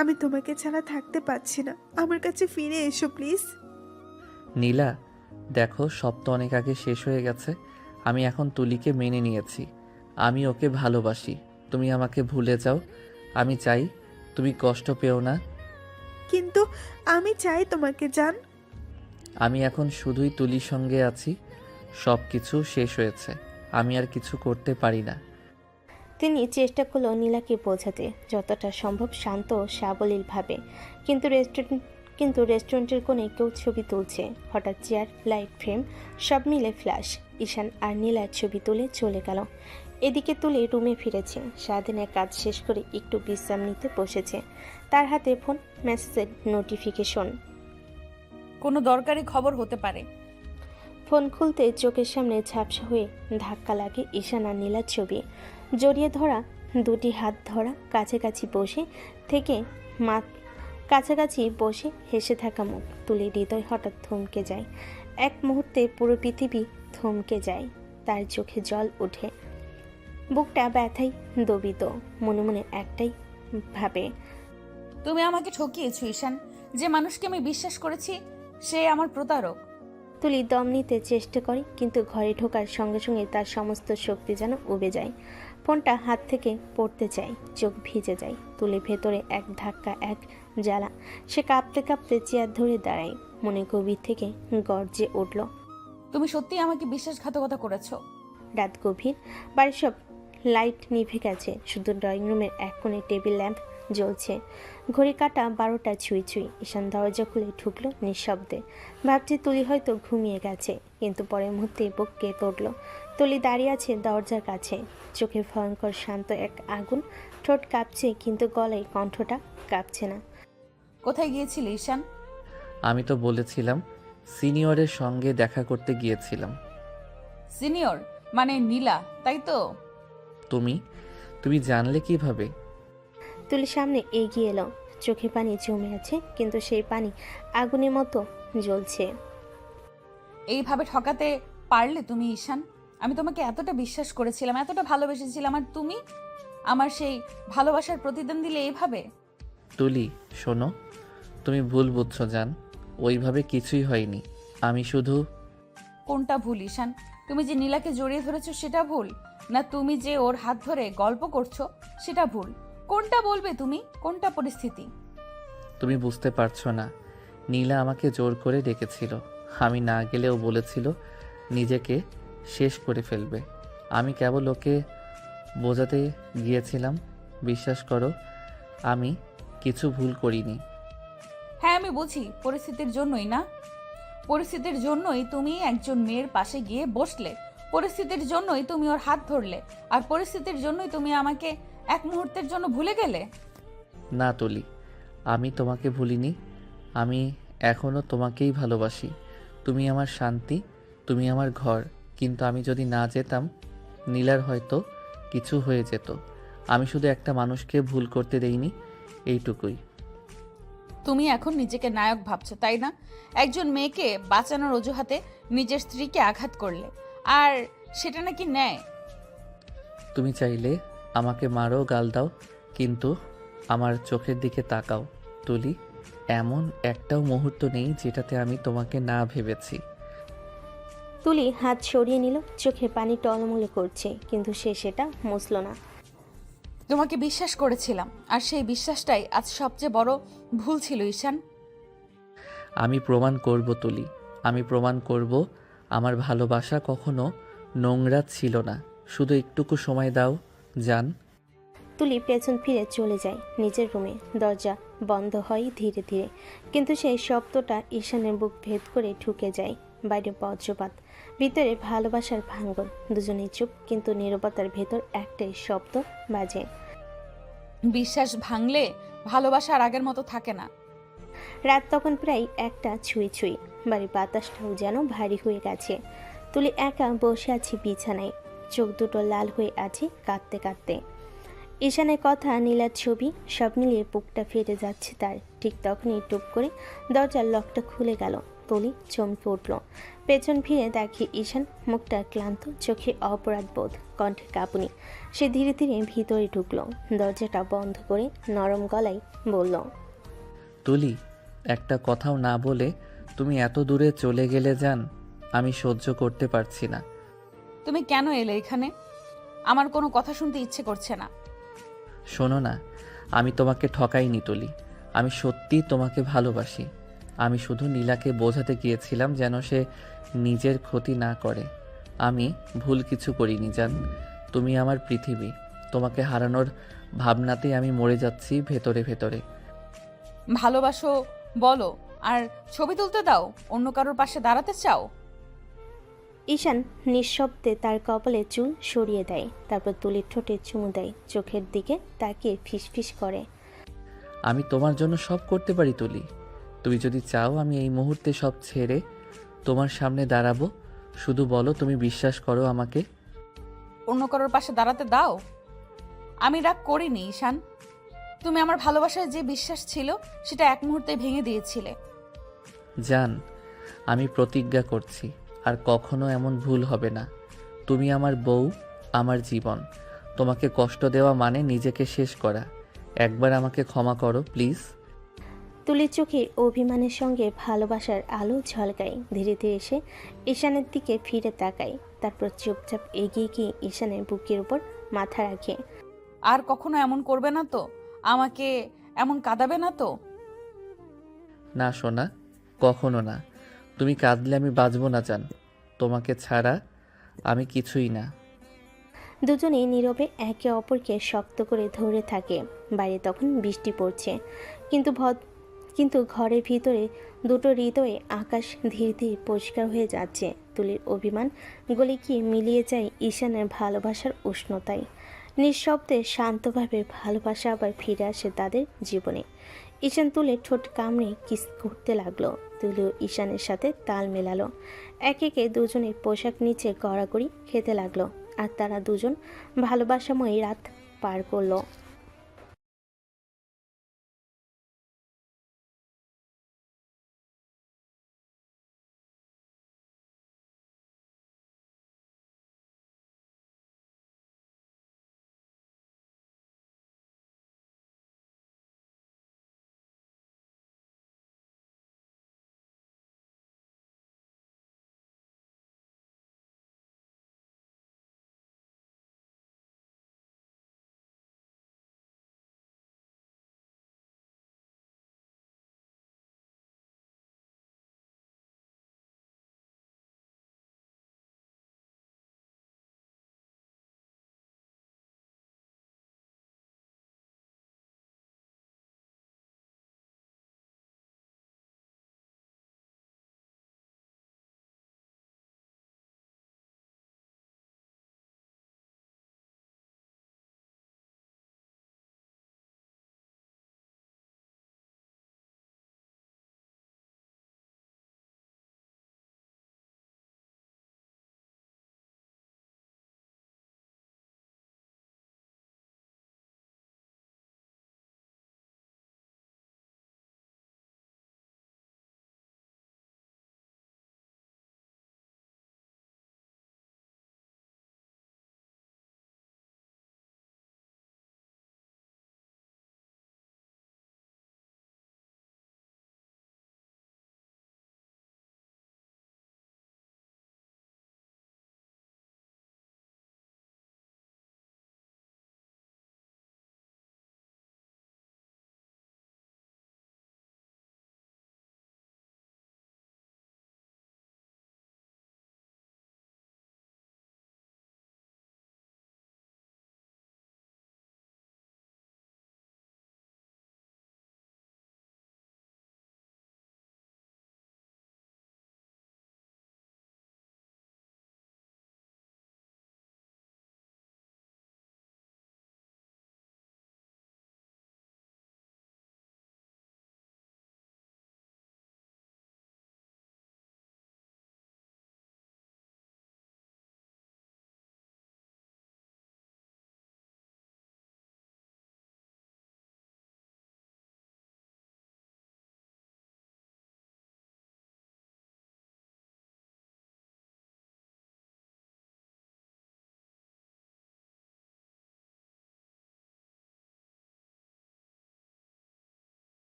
আমি তোমাকে ছাড়া থাকতে পারছি না, আমার কাছে ফিরে এসো প্লিজ। নীলা, দেখো সব তো অনেক আগে শেষ হয়ে গেছে। আমি এখন তুলিকে মেনে নিয়েছি, আমি ওকে ভালোবাসি। তুমি আমাকে ভুলে যাও, আমি চাই তুমি কষ্ট পেও না। কিন্তু আমি চাই তোমাকে জান। আমি এখন শুধুই তুলির সঙ্গে আছি, সব কিছু শেষ হয়েছে, আমি আর কিছু করতে পারি না। তিনি চেষ্টা করলো নীলাকে বোঝাতে, যতটা সম্ভব শান্ত ও সাবলীলভাবে। কিন্তু রেস্টুরেন্টের কোণে কেউ ছবি তুলছে। হঠাৎ চেয়ার, লাইট, ফ্রেম সব মিলে ফ্ল্যাশ। ঈশান আর নীলার ছবি তুলে চলে গেল। এদিকে তুলে রুমে ফিরেছে। সারাদিনের কাজ শেষ করে একটু বিশ্রাম নিতে বসেছে। তার হাতে ফোন, মেসেজের নোটিফিকেশন। কোনো দরকারি খবর হতে পারে। ফোন খুলতে চোখের সামনে ঝাপসা হয়ে ধাক্কা লাগে ঈশান আর নীলার ছবি। জড়িয়ে ধরা দুটি হাত ধরা, কাছাকাছি বসে হেসে থাকা মুখ। তুলির হৃদয় হঠাৎ থমকে যায়। এক মুহূর্তে পুরো পৃথিবী থমকে যায়। তার চোখে জল ওঠে, বুকটা ব্যথায় দবিত। মনে মনে একটাই ভাবে, তুমি আমাকে ঠকিয়েছো ঈশান। যে মানুষকে আমি বিশ্বাস করেছি সে আমার প্রতারক। তুলি দম নিতে চেষ্টা করে, কিন্তু ঘরে ঢোকার সঙ্গে সঙ্গে তার সমস্ত শক্তি যেন উবে যায়। ফোনটা হাত থেকে পড়তে চায়, চোখ ভিজে যায়। তুলি ভেতরে এক ধাক্কা, এক জ্বালা। সে কাঁপতে কাঁপতে চেয়ার ধরে দাঁড়ায়। মনে গভীর থেকে গর্জে উঠল, তুমি সত্যিই আমাকে বিশ্বাসঘাতকতা করেছো। রাত গভীর, বাড়ির সব লাইট নিভে গেছে। শুধু ড্রয়িং রুমের এক কোণে টেবিল ল্যাম্প জ্বলছে। ঘড়ি কাটা 12টা ছুঁই ছুঁই। ঈশান দরজা খুলে ঢুকলো নিঃশব্দে। ভাবছে তুলি হয়তো ঘুমিয়ে গেছে, কিন্তু পরের মুহূর্তে বুক কেঁপে উঠল। তুলি দাঁড়িয়ে আছে দরজার কাছে, চোখে ভয়ঙ্কর শান্ত এক আগুন। ঠোঁট কাঁপছে, কিন্তু গলায় কণ্ঠটা কাঁপছে না। কোথায় গিয়েছিলে ঈশান? আমি তো বলেছিলাম সিনিয়রের সঙ্গে দেখা করতে গিয়েছিলাম। সিনিয়র মানে নীলা, তাই তো? তুমি জানলে কিভাবে? তুলি সামনে এগিয়ে এলো। চোখে পানি জমে আছে, কিন্তু সেই পানি আগুনের মতো জ্বলছে। এইভাবে ঠকাতে পারলে তুমি ঈশান? আমি তোমাকে এতটা বিশ্বাস করেছিলাম, এতটা ভালোবেসেছিলাম, আর তুমি আমার সেই ভালোবাসার প্রতিদান দিলে এইভাবে? তুলি শোনো, তুমি ভুল বুঝছো জান, ওইভাবে কিছুই হয়নি। আমি শুধু... কোনটা ভুল ঈশান? তুমি যে নীলাকে জড়িয়ে ধরেছো সেটা ভুল, না তুমি যে ওর হাত ধরে গল্প করছো সেটা ভুল? কোনটা বলবে তুমি? কোনটা পরিস্থিতি? তুমি বুঝতে পারছো না। নীলা আমাকে জোর করে ডেকেছিল, আমি না গেলেও বলেছিল নিজেকে শেষ করে ফেলবে। আমি কেবল ওকে বোঝাতে গিয়েছিলাম। বিশ্বাস করো, আমি কিছু ভুল করিনি। হ্যাঁ আমি বুঝি, পরিস্থিতির জন্যই না? পরিস্থিতির জন্যই তুমি একজন মেয়ের পাশে গিয়ে বসলে, পরিস্থিতির জন্যই তুমি ওর হাত ধরলে, আর পরিস্থিতির জন্যই তুমি আমাকে এক মুহূর্তের জন্য ভুলে গেলে। না তুলি, আমি তোমাকে ভুলিনি। আমি এখনও তোমাকেই ভালোবাসি। তুমি আমার শান্তি, তুমি আমার ঘর। কিন্তু আমি যদি না যেতাম, নীলার হয়তো কিছু হয়ে যেত। আমি শুধু একটা মানুষকে ভুল করতে দেইনি, এইটুকুই। তুমি এখন নিজেকে নায়ক ভাবছো, তাই না? একজন মেয়েকে বাঁচানোর অজুহাতে নিজের স্ত্রীকে আঘাত করলে, আর সেটা নাকি ন্যায়? তুমি চাইলে আমাকে মারো, গাল দাও, কিন্তু আমার চোখের দিকে তাকাও তুলি। এমন একটাও মুহূর্ত নেই যেটাতে আমি তোমাকে না ভেবেছি। তুলি হাত সরিয়ে নিল, চোখে পানি টলমলে করছে, কিন্তু সে সেটা মুছল না। তোমাকে বিশ্বাস করেছিলাম, আর সেই বিশ্বাসটাই আজ সবচেয়ে বড় ভুল ছিল ঈশান। আমি প্রমাণ করব তুলি, আমি প্রমাণ করব আমার ভালোবাসা কখনো নোংরা ছিল না। শুধু একটুকু সময় দাও জান। তুলি পেছন ফিরে চলে যায় নিজের রুমে। দরজা বন্ধ হয় ধীরে ধীরে, কিন্তু সেই শব্দটা ঈশানের বুক ভেদ করে ঢুকে যায়। বাইরে বজ্রপাত, ভিতরে ভালোবাসার ভাঙ্গন। দুজনেই চুপ, কিন্তু নীরবতার ভেতর একটাই শব্দ বাজে। বিশ্বাস ভাঙলে ভালোবাসা আর আগের মতো থাকে না। রাত তখন প্রায় 1টা ছুঁই ছুঁই। বাড়ির বাতাসটাও যেন ভারী হয়ে গেছে। তুলি একা বসে আছে বিছানায়, চোখ দুটো লাল হয়ে আছে কাঁদতে কাঁদতে। ঈশানের কথা, নীলার ছবি, সব মিলিয়ে বুকটা ফেটে যাচ্ছে তার। ঠিক তখনই টুপ করে দরজার লকটা খুলে গেল। তুলি চমকে উঠল, পেছন ফিরে দেখে ঈশান, মুখটা ক্লান্ত, চোখে অপরাধ বোধ, কণ্ঠে কাঁপুনি। সে ধীরে ধীরে ভিতরে ঢুকলো, দরজাটা বন্ধ করে নরম গলায় বলল, তুলি, একটা কথাও না বলে তুমি এত দূরে চলে গেলে জান, আমি সহ্য করতে পারছি না। তুমি কেন এলে এখানে? আমার কোনো কথা শুনতে ইচ্ছে করছে না। শোনো না, আমি তোমাকে ঠকাইনি তুলি, আমি সত্যি তোমাকে ভালোবাসি। আমি শুধু নীলাকে বোঝাতে গিয়েছিলাম যেন সে নিজের ক্ষতি না করে। আমি ভুল কিছু করিনি জান। তুমি আমার পৃথিবী, তোমাকে হারানোর ভাবনাতেই আমি মরে যাচ্ছি ভেতরে ভেতরে। ভালোবাসো বলো, আর ছবি তুলতে দাও, অন্য কারোর পাশে দাঁড়াতে চাও? ঈশান নিঃশব্দে তার কপালে চুল সরিয়ে দেয়, তারপর তুলির ঠোঁটে চুমু দেয়, চোখের দিকে তাকিয়ে ফিসফিস করে, আমি তোমার জন্য সব করতে পারি তুলি। তুমি যদি চাও আমি এই মুহূর্তে সব ছেড়ে তোমার সামনে দাঁড়াবো। শুধু বলো তুমি বিশ্বাস করো আমাকে। অন্য কারোর পাশে দাঁড়াতে দাও? আমি রাগ করিনি ঈশান। তুমি আমার ভালোবাসায় যে বিশ্বাস ছিল সেটা এক মুহূর্তে ভেঙে দিয়েছিলে। জান, আমি প্রতিজ্ঞা করছি আর কখনো এমন ভুল হবে না। তুমি আমার বউ, আমার জীবন। তোমাকে কষ্ট দেওয়া মানে নিজেকে শেষ করা। একবার আমাকে ক্ষমা করো প্লিজ। তুলির চোখে অভিমানের সঙ্গে ভালোবাসার আলো ঝলকায়। ধীরে ধীরে এসে ঈশানের দিকে ফিরে তাকায়, তারপর চুপচাপ এগিয়ে গিয়ে ঈশানের বুকের উপর মাথা রাখে। আর কখনো এমন করবে না তো? আমাকে এমন কাঁদাবে না তো? না সোনা, কখনো না। তুমি কাঁদলে আমি বাঁচবো না জান। তোমাকে ছাড়া আমি কিছুই না। দুজনেই নীরবে একে অপরকে শক্ত করে ধরে থাকে। বাইরে তখন বৃষ্টি পড়ছে, কিন্তু ঘরের ভিতরে দুটো হৃদয়ে আকাশ ধীরে ধীরে পরিষ্কার হয়ে যাচ্ছে। তুলির অভিমান গলে গিয়ে মিলিয়ে যায় ঈশানের ভালোবাসার উষ্ণতায়। নিঃশব্দে শান্তভাবে ভালোবাসা আবার ফিরে আসে তাদের জীবনে। ঈশান তুলির ঠোঁট কামড়ে কিস করতে লাগলো। তুলিও ঈশানের সাথে তাল মেলালো। একে একে দুজনের পোশাক নিচে গড়াগড়ি খেতে লাগলো, আর তারা দুজন ভালোবাসাময়ী রাত পার করলো।